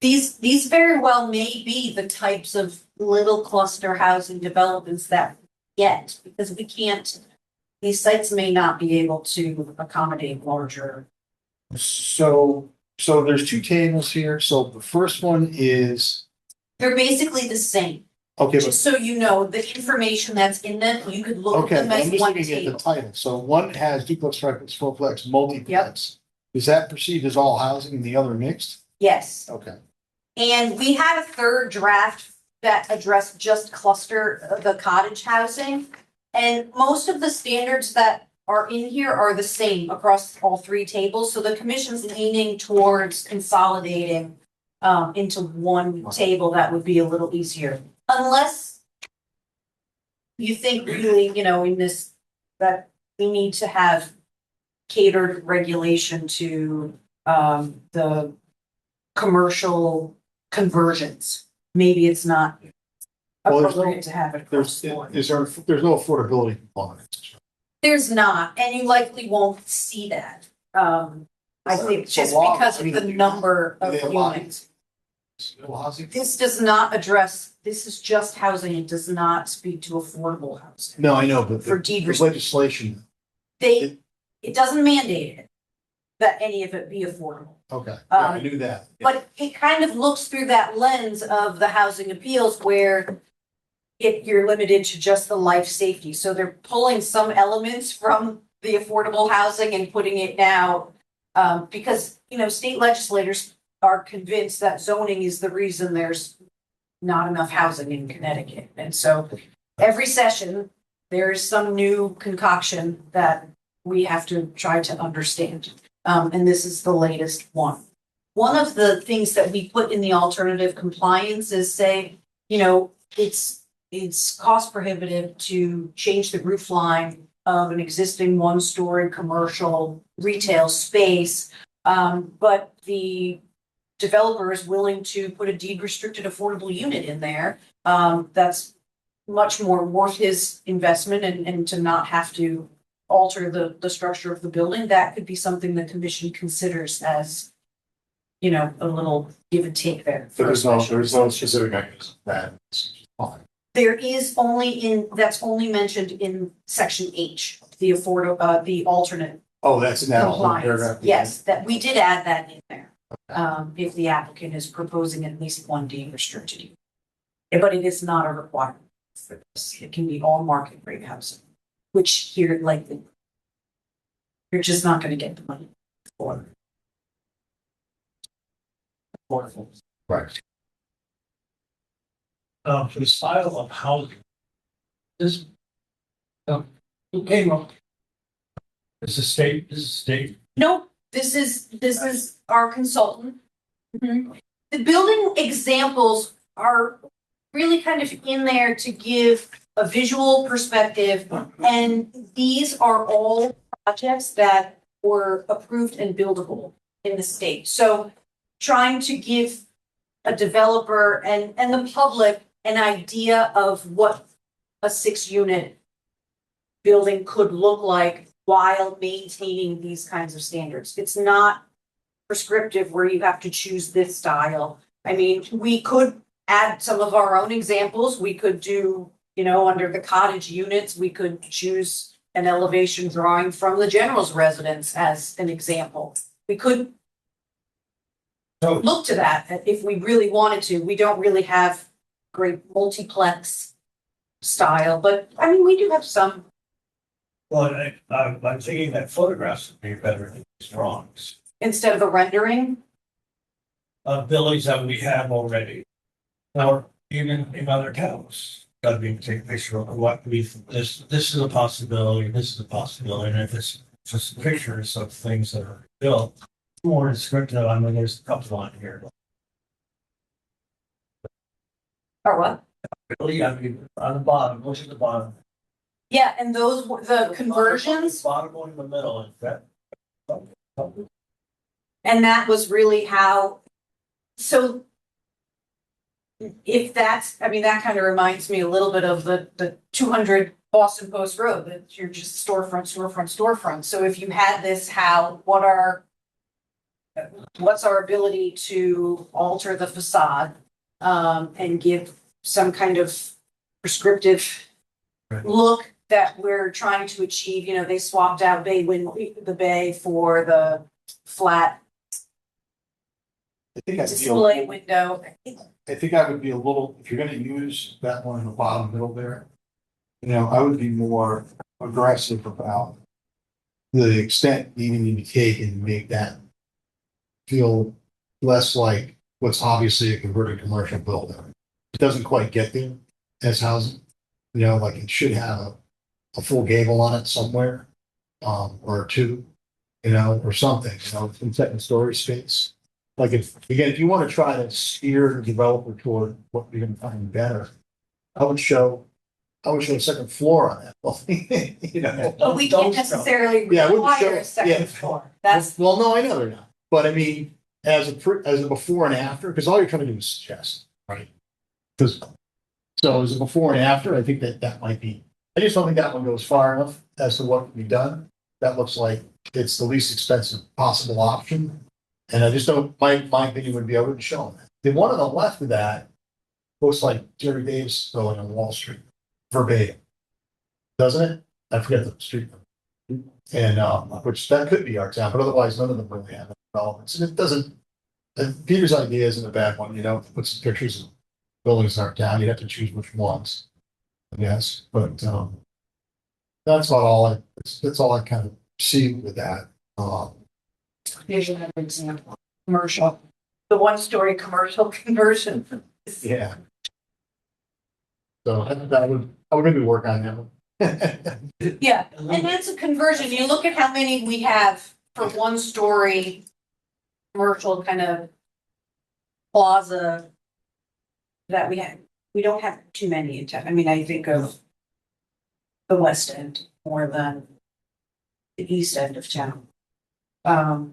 These very well may be the types of little cluster housing developments that we get, because these sites may not be able to accommodate larger. So there's two tables here. So the first one is, They're basically the same, okay, but, just so you know, the information that's in them, you could look okay, at them I'm as just one looking at the table. title. So one has duplex, triplex, fourplex, multiplex. Is that perceived as all housing and the other mixed? Yes. Okay. And we had a third draft that addressed just cluster, the cottage housing. And most of the standards that are in here are the same across all three tables. So the commission's leaning towards consolidating into one table that would be a little easier. Unless you think really, in this, that we need to have catered regulation to the commercial conversions. Maybe it's not Well, there's appropriate to have it across the board. there's no affordability component. There's not, and you likely won't see that. I think So just law- because of the number of They allow- units. Housing? This does not address, this is just housing, it does not speak to affordable housing. No, I know, but For the deed legislation, It doesn't mandate it, that any of it be affordable. okay, yeah, I knew that. But it kind of looks through that lens of the housing appeals where you're limited to just the life safety. So they're pulling some elements from the affordable housing and putting it now. Because, state legislators are convinced that zoning is the reason there's not enough housing in Connecticut. And so every session, there is some new concoction that we have to try to understand. And this is the latest one. One of the things that we put in the alternative compliance is say, it's cost prohibitive to change the roof line of an existing one-story commercial retail space. But the developer is willing to put a deed restricted affordable unit in there. That's much more worth his investment and to not have to alter the structure of the building. That could be something the commission considers as, a little give and take there. So there's no specific mechanism that's fine. There is that's only mentioned in section H, the the alternate Oh, that's in that compliance. paragraph. Yes, that we did add that in there. If the applicant is proposing at least one deed restricted use. But it is not a requirement for this. It can be all market rate housing, which here likely you're just not gonna get the money for. Wonderful. Right. For the style of housing. This. Who came up? This is state. Nope, this is our consultant. Mhm. The building examples are really kind of in there to give a visual perspective. And these are all projects that were approved and buildable in the state. So trying to give a developer and the public an idea of what a 6-unit building could look like while maintaining these kinds of standards. It's not prescriptive where you have to choose this style. I mean, we could add some of our own examples. We could do, under the cottage units, we could choose an elevation drawing from the general's residence as an example. We could look to that if we really wanted to. We don't really have great multiplex style, but I mean, we do have some. Well, I'm thinking that photographs would be better than these drawings. Instead of a rendering. Buildings that we have already. Or even in other towns, gotta be take a picture of what this is a possibility, this is a possibility, and if it's just pictures of things that are built, more descriptive, I mean, there's a couple on here. Or what? Really, I mean, on the bottom, look at the bottom. Yeah, and those, the conversions, Bottom one in the middle, in fact. and that was really how, so if that's, I mean, that kind of reminds me a little bit of the 200 Boston Post Road, that you're just storefront. So if you had this, what's our ability to alter the facade, and give some kind of prescriptive look that we're trying to achieve. They swapped out the bay for the flat I think I'd be a display little- window. I think I would be a little, if you're gonna use that one in the bottom middle there, I would be more aggressive about the extent needing to be taken to make that feel less like what's obviously a converted commercial building. It doesn't quite get there as housing, like it should have a full gable on it somewhere, or two, or something, in second story space. Like if you want to try to steer the developer toward what you're gonna find better, I would show a second floor on that building, But we can't necessarily Yeah, I wouldn't require show- a second yeah. floor. That's, Well, no, I know they're not, but I mean, as a before and after, because all you're trying to do is suggest, right? Because, so as a before and after, I think that might be, I just don't think that one goes far enough as to what can be done. That looks like it's the least expensive possible option. And I just don't, my opinion would be I wouldn't show them that. The one on the left of that looks like Jerry Davis building on Wall Street, verbatim. Doesn't it? I forget the street number. And, which that could be our town, but otherwise none of them really have developments. And it doesn't, Peter's idea isn't a bad one, put some pictures of buildings in our town, you'd have to choose which ones, I guess, but, that's about all that's all I kind of see with that. here's another example, commercial, the 1-story commercial conversion. Yeah. So I would maybe work on that one. Yeah, and that's a conversion. You look at how many we have for 1-story commercial kind of plaza that we have. We don't have too many in town. I mean, I think of the west end more than the east end of town. I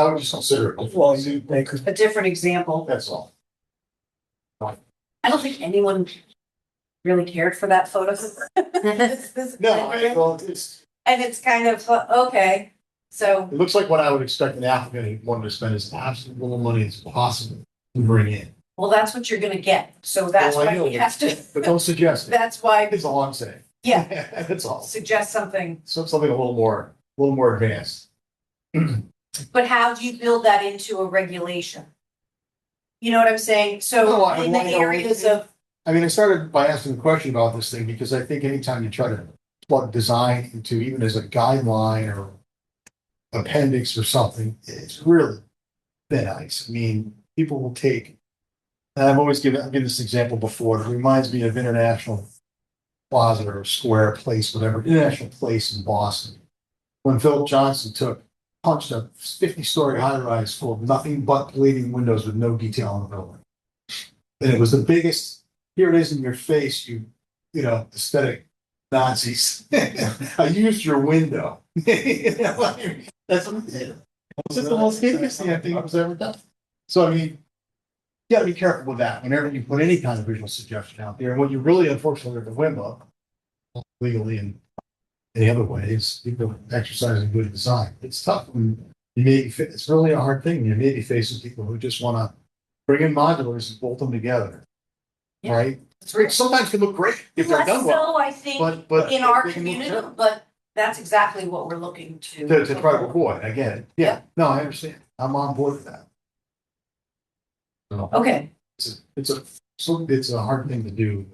would just consider it. Well, they could, A different example. That's all. I don't think anyone really cared for that photo. No, well, And it's kind of, okay, so, it looks like what I would expect an applicant wanting to spend as absolute little money as possible to bring in. well, that's what you're gonna get. So that's Well, I why know, we have to, But don't suggest it. that's why, That's all I'm saying. yeah, That's all. suggest something. So something a little more advanced. But how do you build that into a regulation? You know what I'm saying? No, So I in the wanna know- areas of, I mean, I started by asking the question about this thing because I think anytime you try to plug design into even as a guideline or appendix or something, it's really thin ice. I mean, people will take, and I've given this example before. It reminds me of International Plaza or Square Place, whatever, International Place in Boston. When Philip Johnson punched a 50-story high-rise full of nothing but bleeding windows with no detail in the building. And it was the biggest, here it is in your face, aesthetic Nazis. I used your window. That's what it did. It's just the most hideous thing I think was ever done. So I mean, you gotta be careful with that whenever you put any kind of visual suggestion out there. And what you really unfortunately are at the whim of, legally and any other ways, people exercising good design. It's tough when you it's really a hard thing. You may be facing people who just wanna bring in modulars and bolt them together. Yeah. Right? It's real. Sometimes can look great if they're Less done well, so, I think, but. in our they can look community, terrible. but that's exactly what we're looking to. To try to avoid, I get it. Yeah, no, I understand. I'm on board with that. So, Okay, it's a hard thing to do.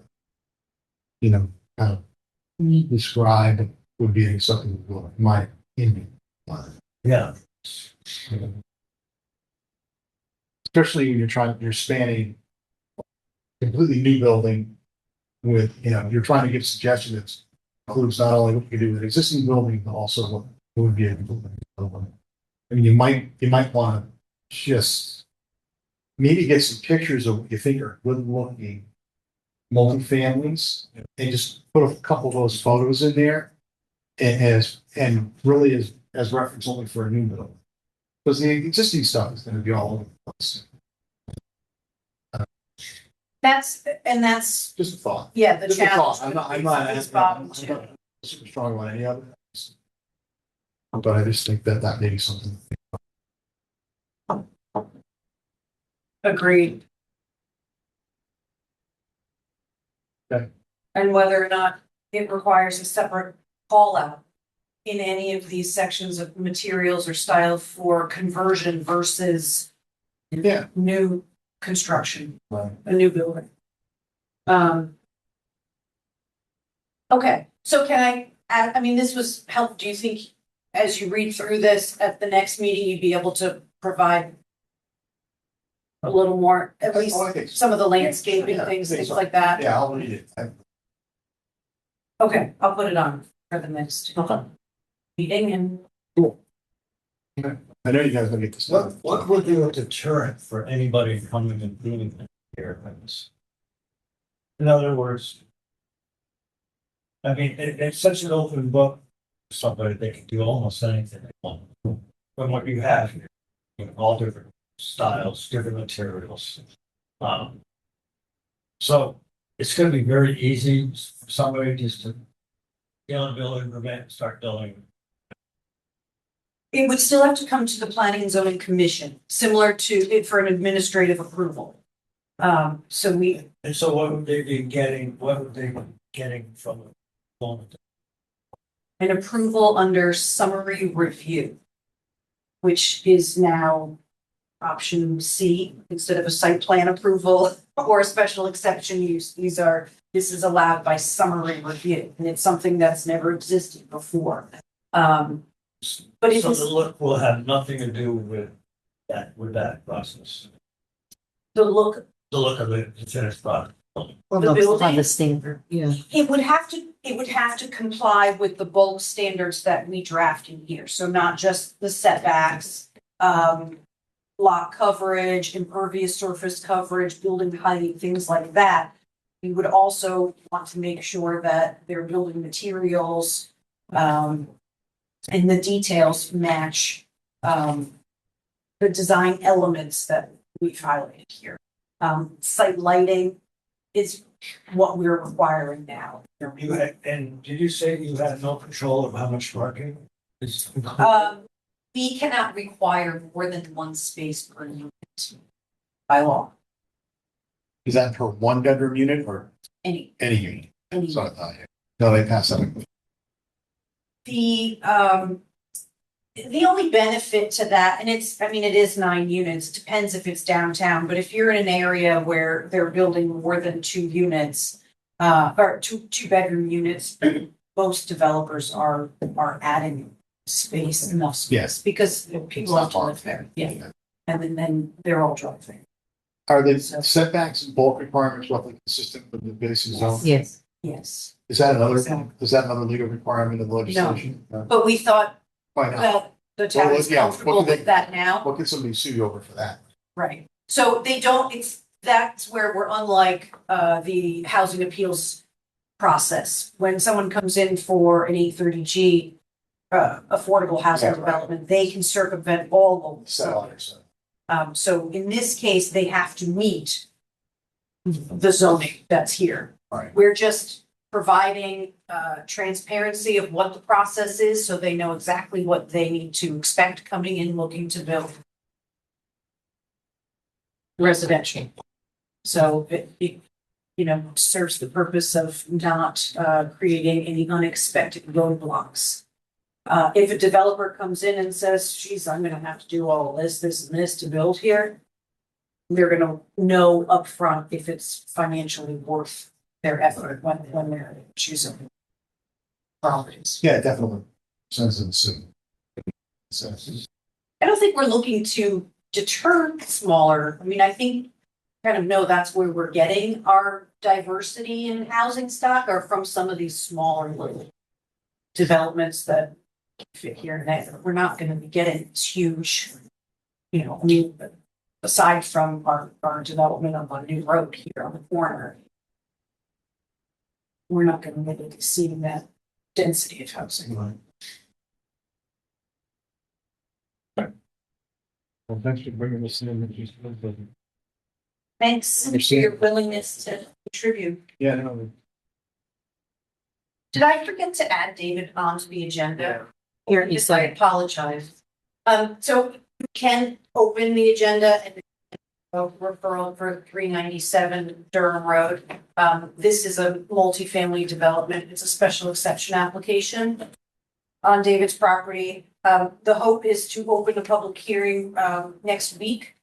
You know, kind of describe would be something, in my opinion. Yeah. Especially when you're spanning completely new building with, you're trying to give suggestions that includes not only what you can do with an existing building, but also what would be a building. I mean, you might want to just maybe get some pictures of what you think are good looking multifamilies and just put a couple of those photos in there and really as reference only for a new building. Because the existing stuff is going to be all over the place. that's, Just a thought. yeah, the Just a challenge. thought. I'm not super strong on any of it. But I just think that may be something. Agreed. Okay. And whether or not it requires a separate call out in any of these sections of materials or style for conversion versus Yeah. new construction, Right. a new building. Okay, so can I add, I mean, this was help, do you think as you read through this at the next meeting, you'd be able to provide a little more, at least Oh, I think so. some of the landscaping Yeah, I things, think things so. like that? Yeah, I'll read it. Okay, I'll put it on for the next meeting and I know you guys will get this. What would be a deterrent for anybody coming and doing it here? In other words, I mean, it's such an open book. Somebody, they can do almost anything they want. From what you have here, all different styles, different materials. So it's gonna be very easy for somebody just to get on a building permit and start building. it would still have to come to the planning and zoning commission, similar to it for an administrative approval. So we, And so what would they be getting, from the moment? an approval under summary review, which is now option C instead of a site plan approval or a special exception use. This is allowed by summary review, and it's something that's never existed before. But it So is the look will have nothing to do with that process. the look, The look of the finished product. Well, The no, it's building? on the standard, yeah. it would have to comply with the bulk standards that we draft in here. So not just the setbacks, lot coverage, impervious surface coverage, building height, things like that. We would also want to make sure that their building materials, and the details match, the design elements that we've highlighted here. Site lighting is what we're requiring now. You had, and did you say you had no control of how much parking is included? We cannot require more than one space per unit by law. Is that per one bedroom unit or Any, any unit? any. So I thought, yeah. No, they passed that. The only benefit to that, and it is 9 units, depends if it's downtown, but if you're in an area where they're building more than 2 units, or two bedroom units, most developers are adding space, enough space, Yes. because people have to live there, yeah, and then they're all driving. Are the setbacks and bulk requirements roughly consistent with the basic zone? Yes. Yes, Is that another, Exactly. is that another legal requirement of legislation? No. but we thought Why not? that the town Well, is yeah, comfortable what do they- with that now. What could somebody sue you over for that? Right, so they don't, that's where we're unlike, the housing appeals process. When someone comes in for an 830G, affordable housing Yeah, right. development, they can circumvent all of the Sellers. so in this case, they have to meet the zoning that's here. Right. We're just providing transparency of what the process is, so they know exactly what they need to expect coming in looking to build residential. So it serves the purpose of not creating any unexpected roadblocks. If a developer comes in and says, geez, I'm gonna have to do all this, and this to build here, they're gonna know upfront if it's financially worth their effort when they're choosing properties. Yeah, definitely. Sense of the city. So, I don't think we're looking to deter smaller, I mean, I think kind of know that's where we're getting our diversity in housing stock are from some of these smaller little developments that fit here and there. We're not gonna be getting this huge, I mean, aside from our development of a new road here on the corner, we're not gonna really be seeing that density of housing. right. Well, thanks for bringing this in. Thanks for Understand. your willingness to contribute. Yeah, no, Did I forget to add David onto the agenda? Here, Yes, I apologize. So you can open the agenda and referral for 397 Durham Road. This is a multifamily development. It's a special exception application on David's property. The hope is to open a public hearing next week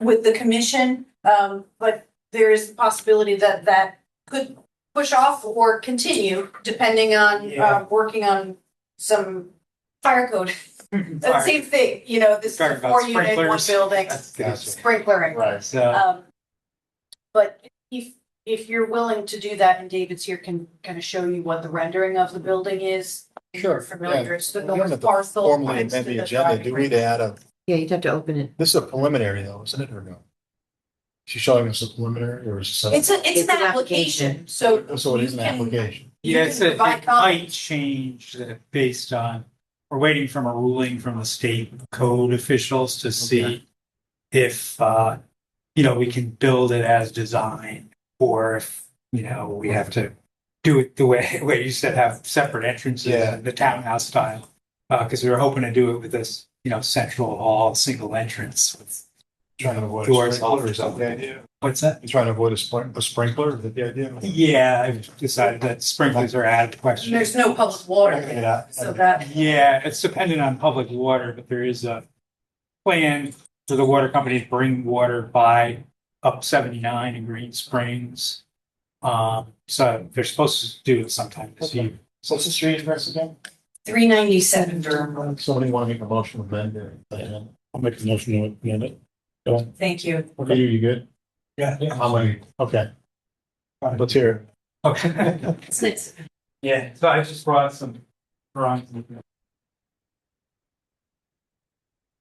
with the commission, but there is the possibility that that could push off or continue depending on working on some fire code. The same thing, this is a Talking about 4-unit, one sprinklers. building, gotcha. sprinklering. Right. So, But if you're willing to do that and David's here can kind of show you what the rendering of the building is. Sure, Familiar, yeah. it's the We haven't north had to parcel. formally next to amend the agenda. driving Do we range. to add a, Yeah, you'd have to open it. this is a preliminary though, isn't it, or no? She's showing us a preliminary or is it something? It's an application, so. So it is you an can- application. you yeah, can it provide might comments. change based on, we're waiting from a ruling from the state code officials to see if, we can build it as designed, or if, we have to do it the way you said, have separate entrances Yeah. in the townhouse style. Because we were hoping to do it with this, central hall, single entrance with Trying to avoid a doors sprinkler off or or something. something. The idea? What's that? You trying to avoid a sprinkler? Is that the idea? Yeah, I've decided that sprinklers are out of the question. There's no public water, Yeah. so that, Yeah, it's dependent on public water, but there is a plan for the water company to bring water by up 79 in Green Springs. So they're supposed to do it sometime this year. So what's the street address again? 397 Durham Road. Somebody want to make a motion to amend it? I'll make a motion to amend it. Thank you. Okay, you good? Yeah. How many? Okay. Let's hear Okay. It's nice. Yeah, so I just brought some drawings.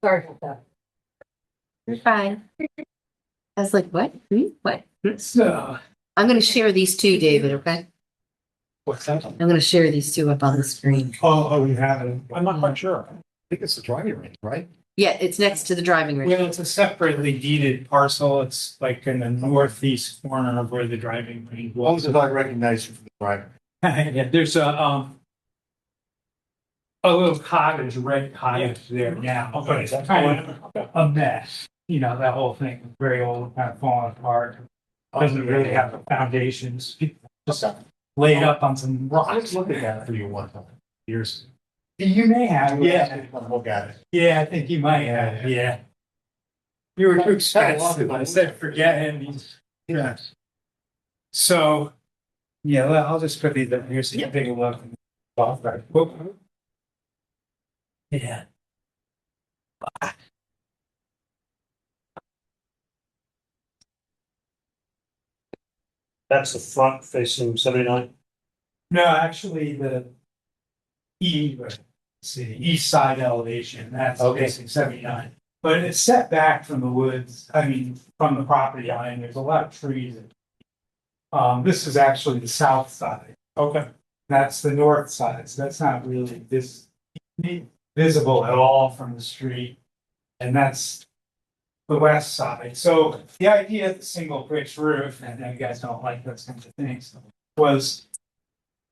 Sorry about that. You're fine. I was like, what? What? So, I'm gonna share these two, David, okay? what's that? I'm gonna share these two up on the screen. Oh, you have it. it. I'm not quite sure. I think it's the driving range, right? Yeah, it's next to the driving range. Well, it's a separately deeded parcel. It's like in the northeast corner of where the driving range As long was. as I recognize you from the driver. Yeah, there's a little cottage, red cottage there now, but it's kind of a mess. That whole thing, is very old, kind of falling apart. Doesn't really have the foundations, just laid up on some I rocks. was looking at it for you one time, years. You may have, yeah, Look at it. yeah, I think you might have, yeah. You were too expensive, I said, forget him, Yeah. So, yeah, well, I'll just put these up here so you can take a look. Whoop. Yeah. That's the front facing 79. No, actually, let's see, east side elevation, that's Okay. facing 79. But it's set back from the woods, from the property line, there's a lot of trees. This is actually the south side. Okay. That's the north side, so that's not really this visible at all from the street. And that's the west side. So the idea of the single pitched roof, and you guys don't like those kinds of things, was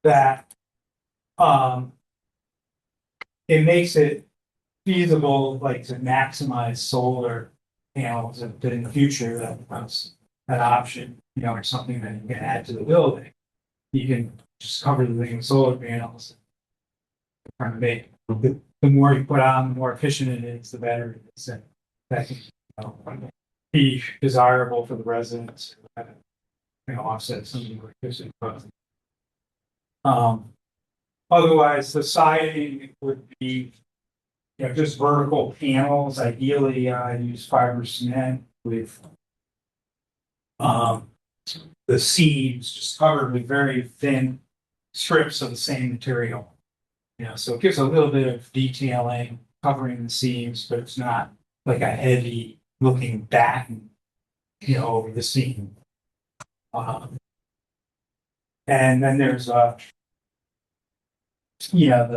that it makes it feasible, like to maximize solar panels in the future. That was an option, or something that you can add to the building. You can just cover the thing with solar panels. Trying to make the more you put on, the more efficient it is, the better it is. And that can be desirable for the residents. Offset some of the electricity costs. Otherwise, the siding would be, just vertical panels. Ideally, I use fiber cement with the seams just covered with very thin strips of the same material. So it gives a little bit of detailing, covering the seams, but it's not like a heavy looking batten, over the seam. And then there's the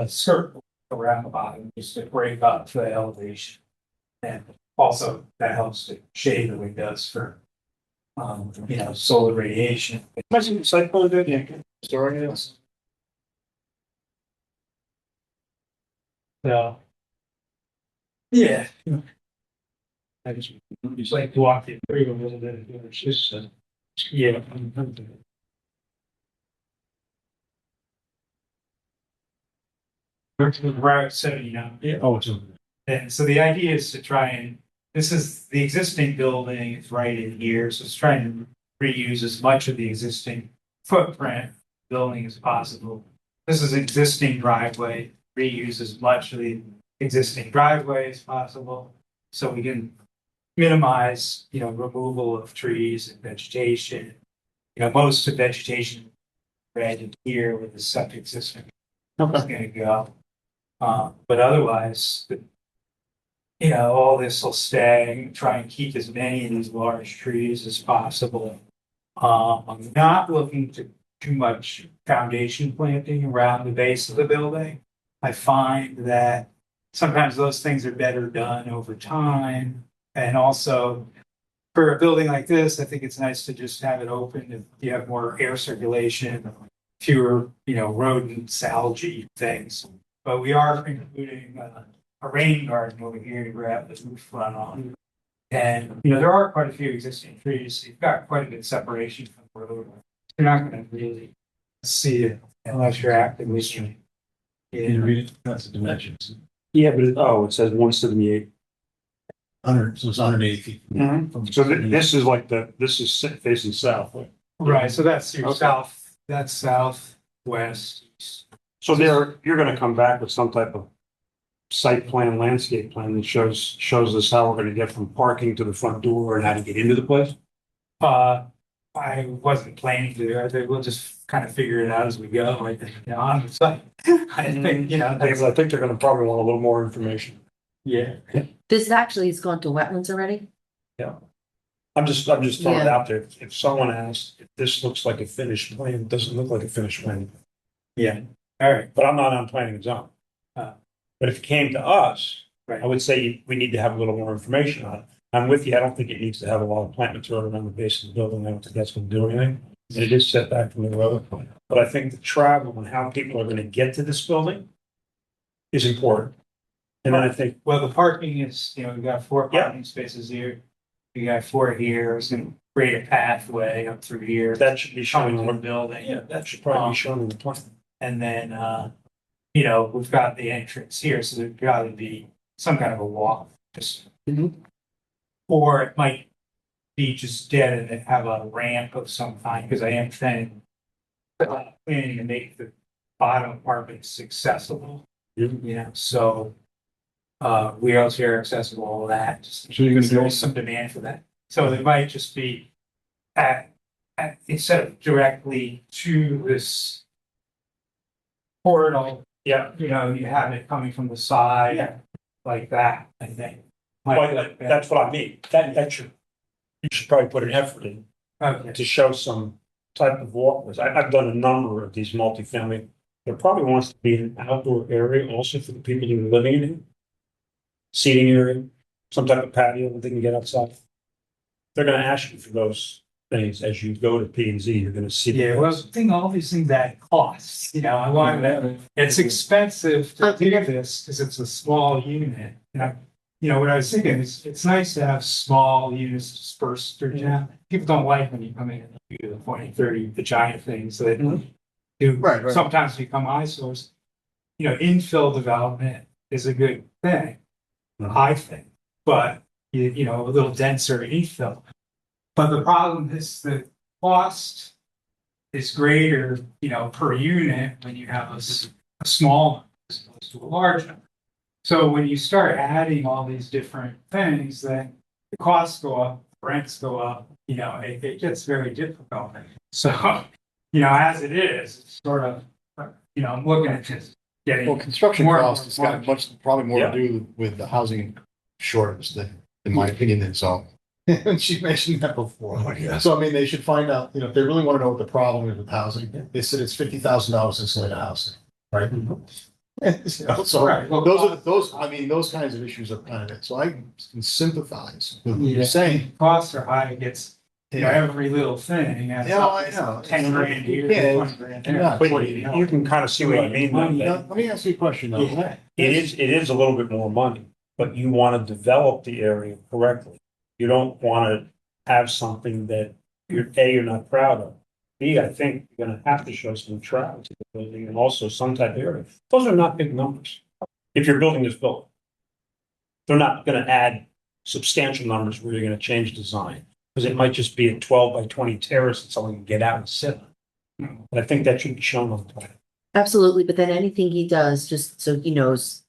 skirt around the bottom just to break up the elevation. And also that helps to shade the windows for, solar radiation. Imagine site plan did, yeah, storing this. So, yeah. I just like to walk it through a little bit. It's just, yeah. Route 79. Yeah. Oh, it's. And so the idea is to try and, this is the existing building, it's right in here, so it's trying to reuse as much of the existing footprint of the building as possible. This is existing driveway, reuse as much of the existing driveway as possible, so we can minimize, removal of trees and vegetation. Most of vegetation right in here with the septic system is gonna go. But otherwise, all this will stay, try and keep as many of these large trees as possible. I'm not looking to too much foundation planting around the base of the building. I find that sometimes those things are better done over time. And also for a building like this, I think it's nice to just have it open if you have more air circulation, fewer, rodents, algae things. But we are including a rain garden over here to grab the roof runoff. And, there are quite a few existing trees. So you've got quite a bit of separation from the road. You're not going to really see it unless you're actively shooting. Can you read it? That's the dimensions. Yeah, but it says 178. So it's 180 feet. So this is like this is facing south. Right? Right, so that's your Okay. south, that's southwest. So you're gonna come back with some type of site plan, landscape plan that shows us how we're gonna get from parking to the front door and how to get into the place? I wasn't planning to, I think we'll just kind of figure it out as we go, I think, on the site. I think, Because I think they're gonna probably want a little more information. yeah. This actually has gone to wetlands already? I'm just throwing it Yeah. out there. If someone asks, if this looks like a finished plan, it doesn't look like a finished plan. Yeah, all right. But I'm not on planning and zoning. Uh. But if it came to us, Right. I would say we need to have a little more information on it. I'm with you. I don't think it needs to have a lot of plant material around the base of the building. I don't think that's going to do anything. And it is set back from the road. But I think the travel and how people are going to get to this building is important. And then I think, Well, the parking is, we've got 4 Yeah. parking spaces here. We got 4 here, it's gonna create a pathway up through here. that should be shown Coming to the on, building. yeah, that should probably be shown in the plan. And then, we've got the entrance here, so there'd probably be some kind of a walk, just. Or it might be just dead and have a ramp of some kind, because I am planning to make the bottom apartments accessible, so. Wheelchair accessible, all that, just, So you're gonna there go, is some demand for that. So it might just be instead of directly to this portal, Yeah. you have it coming from the side, like that, I think. That's what I mean. That should, you should probably put an effort in Okay, to show some type of walkways. I've done a number of these multifamily there probably wants to be an outdoor area also for the people who are living in it. Seating area, some type of patio that they can get outside. They're gonna ask you for those things as you go to P and Z, you're gonna see. Yeah, well, I think all these things that costs, I want that, it's expensive to do this because it's a small unit. And what I was thinking is, it's nice to have small units dispersed through town. People don't like when you come in and do the 20, 30, the giant things that do Right. sometimes become eyesores. Infill development is a good thing, I think, but a little denser infill. But the problem is the cost is greater, per unit when you have a small one as opposed to a large one. So when you start adding all these different things, then the costs go up, rents go up, it gets very difficult. So, as it is, it's sort of, I'm looking at just getting. Well, construction more and costs has more got probably more Yeah. to do with the housing shortage than, in my opinion, than so. And she mentioned that before. So I mean, they should find out, if they really want to know what the problem is with housing, they said it's $50,000 to insulate a house, right? So Right, well, those kinds of issues are kind of it. So I can sympathize with what you're saying. Costs are high, it gets, every little thing. adds Yeah, up. I know. 10 grand here, Yeah, 20 grand there. yeah. But you can kind of see what I mean, though, Now, that let me ask you a question though. Yeah. it is a little bit more money, but you want to develop the area correctly. You don't want to have something that you're not proud of. B, I think you're gonna have to show some trout to the building and also some type of area. Those are not big numbers. If you're building this building. They're not gonna add substantial numbers where you're gonna change design. Because it might just be a 12 by 20 terrace that someone can get out and sit on. But I think that should be shown on the plan. Absolutely, but then anything he does, just so he knows,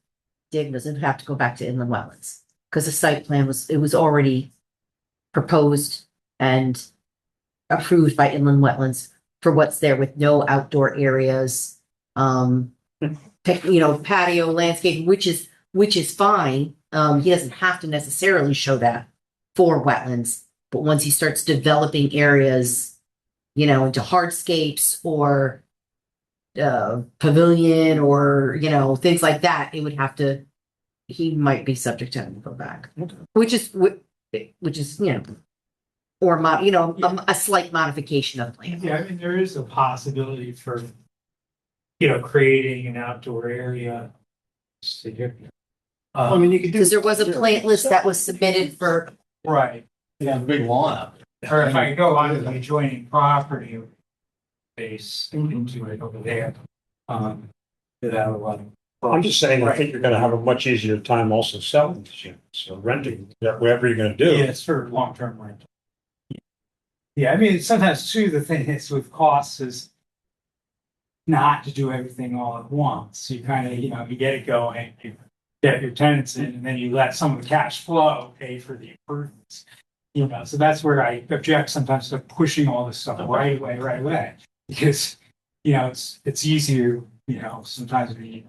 Dick doesn't have to go back to inland wetlands. Because the site plan was already proposed and approved by inland wetlands for what's there with no outdoor areas. Patio landscape, which is fine. He doesn't have to necessarily show that for wetlands, but once he starts developing areas, into hardscapes or pavilion or, things like that, he might be subject to having to go back, which is, or a slight modification of plan. Yeah, I mean, there is a possibility for, creating an outdoor area. I mean, you could do. Because there was a plant list that was submitted for, Right, You have a big lawn up there. or if I go onto the adjoining property base into it over there, without a lot of. I'm just saying, I Right. think you're gonna have a much easier time also selling these units, or renting, whatever you're gonna do. Yeah, it's for long-term rental. Yeah, I mean, sometimes too, the thing is with costs is not to do everything all at once. You kind of, you get it going, you get your tenants in, and then you let some of the cash flow pay for the improvements. So that's where I object sometimes to pushing all this stuff right away. Because, it's easier, sometimes when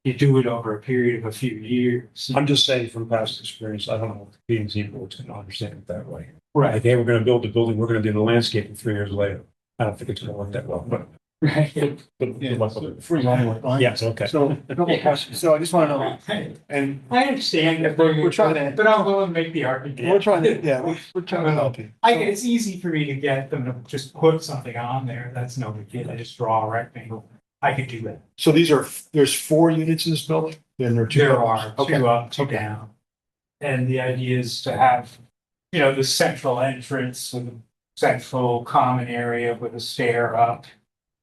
you do it over a period of a few years. I'm just saying from past experience, I don't know if the P and Z board's gonna understand it that way. Right, Like, hey, we're gonna build the building, we're gonna do the landscaping 3 years later. I don't think it's gonna work that well, but. right. Free anyway. Fine. Yes, okay. So a couple of questions. So I just want to know, and I understand that We're trying to- but I'm willing to make the argument. we're trying to, we're trying to help you. It's easy for me to get them to just put something on there. That's no big deal. I just draw a rectangle. I could do that. So there's 4 units in this building? And there are 2. There are Okay. 2 up, 2 down. And the idea is to have, the central entrance with a central common area with a stair up,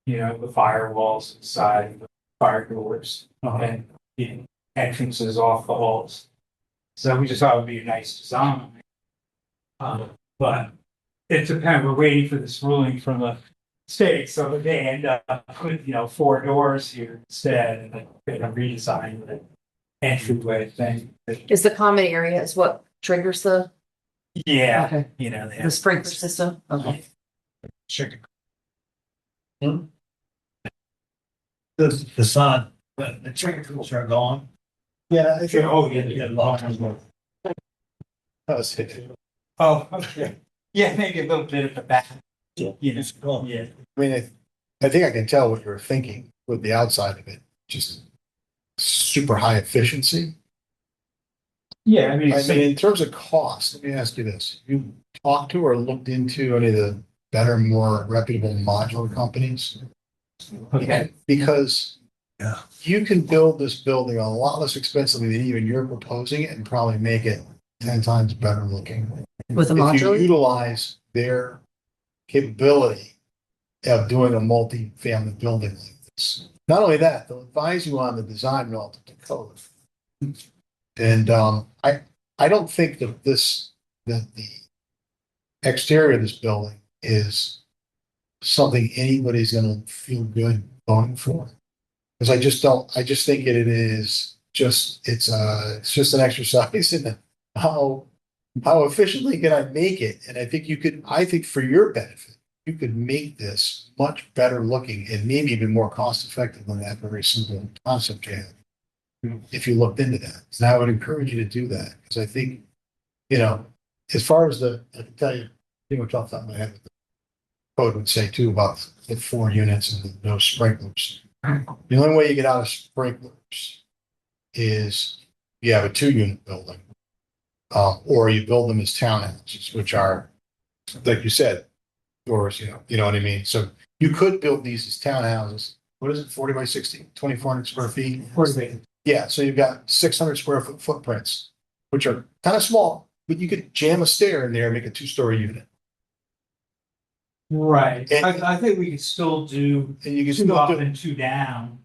the firewalls inside, the fire doors, and the entrances off the halls. So we just thought it would be a nice design. But it depends, we're waiting for this ruling from the state, so that they end up with, 4 doors here instead, and then they're gonna redesign the entryway thing. is the common area is what triggers the, Yeah, okay, they the have sprinkler system? Okay. chicken. The facade, the trinkets are gone. Yeah, I think. Oh, yeah. Yeah, long time ago. That was it. Oh, okay. Yeah, maybe a little bit at the back. Yeah. Yeah. It's gone. Yeah. I mean, I think I can tell what you're thinking. with the outside of it, just super high efficiency. Yeah, I mean, I mean, in terms of cost, let me ask you this. You talked to or looked into any of the better, more reputable modular companies? okay, Because Yeah. you can build this building a lot less expensively than even you're proposing it and probably make it 10 times better looking. With a If you modular? utilize their capability of doing a multi-family building like this. Not only that, they'll advise you on the design relative to code. And I don't think that that the exterior of this building is something anybody's gonna feel good going for. Because I just think it is just, it's just an exercise in how, how efficiently can I make it? And I think for your benefit, you could make this much better looking and maybe even more cost effective than that very simple concept you have. If you looked into that. So I would encourage you to do that. Because I think, as far as I can tell you, pretty much off the top of my head, the code would say too about the 4 units and no sprinklers. The only way you get out of sprinklers is you have a 2-unit building. Or you build them as townhouses, which are, like you said, doors, you know what I mean? So you could build these as townhouses. What is it, 40 by 60, 2,400 square feet? Yeah, so you've got 600 square foot footprints, which are kind of small, but you could jam a stair in there and make a 2-story unit. right. And- I think we could still do And you can 2 still up do, and 2 down,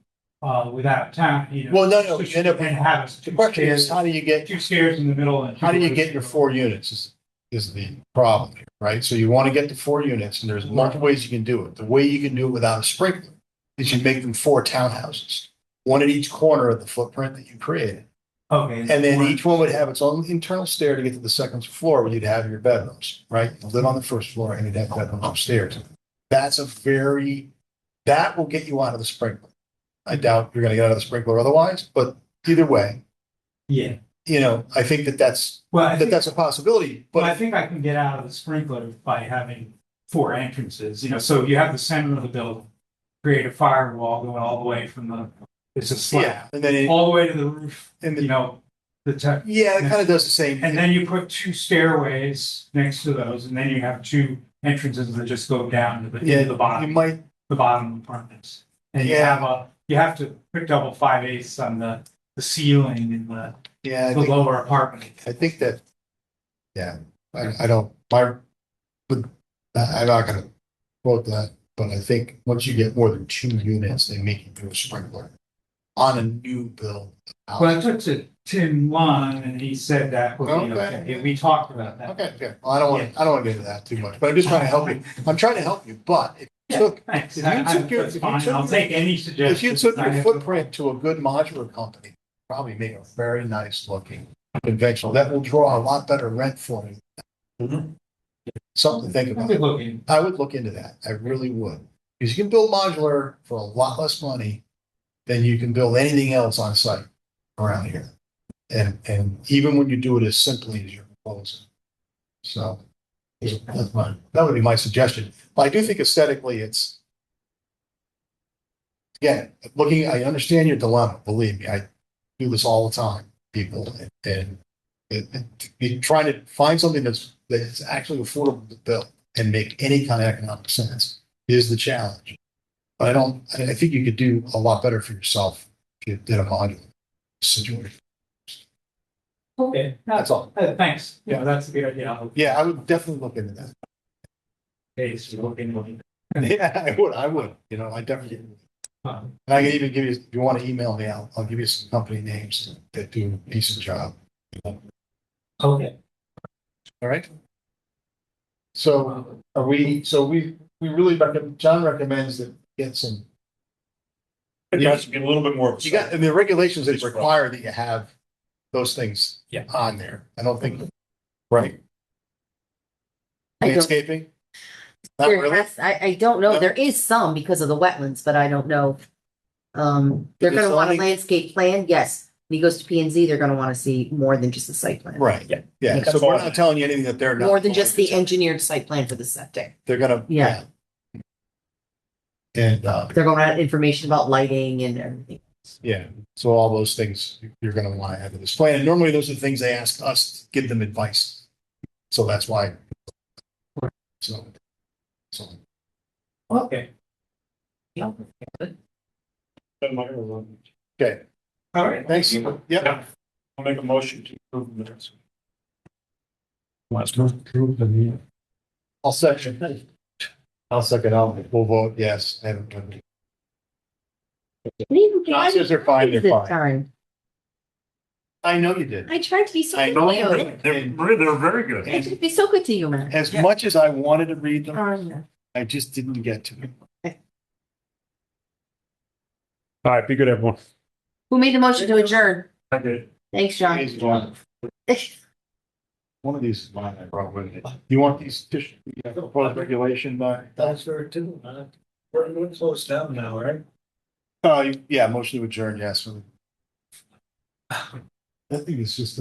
without town, well, no, switch- and and have the question is, how do you get, 2 stairs in the middle and. how do you get your 4 units is the problem here, right? So you want to get to 4 units and there's multiple ways you can do it. The way you can do it without a sprinkler is you make them 4 townhouses, one at each corner of the footprint that you created. Okay. And then each one would have its own internal stair to get to the second floor where you'd have your bedrooms, right? You live on the first floor and you'd have bedrooms upstairs. That will get you out of the sprinkler. I doubt you're going to get out of the sprinkler otherwise, but either way, Yeah, I think that's well, that's a possibility, but I but think I can get out of the sprinkler by having 4 entrances, so you have the center of the building, create a firewall going all the way from it's a slab, yeah, and then all the way to the roof, and the it kind of does the same. and then you put 2 stairways next to those, and then you have 2 entrances that just go down to the, Yeah, into the you bottom, might, the bottom apartments. And you have to put double 5/8 on the ceiling in the yeah, the lower apartment. I think that, yeah, I don't, but I'm not going to quote that, but I think once you get more than 2 units, they make you do a sprinkler on a new build. Well, I took to Tim Lund and he said that would be Okay. okay. We talked about that. Okay. Well, I don't want to get into that too much, but I'm just trying to help you. I'm trying to help you, but if you took, Thanks. if you took your- That's if you fine. took I'll your- take any suggestions. if you took I your have- footprint to a good modular company, probably make a very nice looking conventional, that will draw a lot better rent for you. Something to think I'm about. good looking. I would look into that. I really would. Because you can build modular for a lot less money than you can build anything else on site around here. And even when you do it as simply as you're proposing. So that would be my suggestion. But I do think aesthetically it's, again, I understand your dilemma, believe me, I do this all the time, people, and you're trying to find something that's actually affordable to build and make any kind of economic sense is the challenge. But I think you could do a lot better for yourself if you did a modular situation. Okay. That's all. Thanks. Yeah, that's a good idea. I'll Yeah, I would definitely look into that. case looking. Yeah, I would, I definitely would. And I can even give you, if you want to email me, I'll give you some company names that do a decent job. Okay. All right. So we really recommend, John recommends that get some, It has to be a little bit more. you got, and the regulations that require that you have those things Yeah. on there. I don't think, right? I don't- Landscaping? Not There really? has- I don't know. No? There is some because of the wetlands, but I don't know. They're Is it gonna want a zoning? landscape plan, yes. When he goes to P and Z, they're gonna wanna see more than just a site plan. Right, Yeah. yeah. That's So we're all. not telling you anything that they're not. More than just going the to. engineered site plan for the septic. They're gonna, Yeah. And, They're going to information about lighting and everything. yeah, so all those things you're gonna want to have in this plan. And normally those are the things they ask us to give them advice. So that's why. So. Okay. Okay, All right. thanks. Yep. I'll make a motion to approve the minutes. I'll second. We'll vote yes. And Answers are fine, they're This fine. time. I know you did. I tried to be so I good know to you you. did. They're very good. I tried to be so good to you, man. As much as I wanted to read them, Oh, I just didn't get to it. All right, be good, everyone. Who made the motion to adjourn? I did. Thanks, John. Here's one. One of these is mine I brought with me. You want these proposed regulation by? That's very too. We're going to close down now, right? Yeah, motion to adjourn, yes. I think it's just.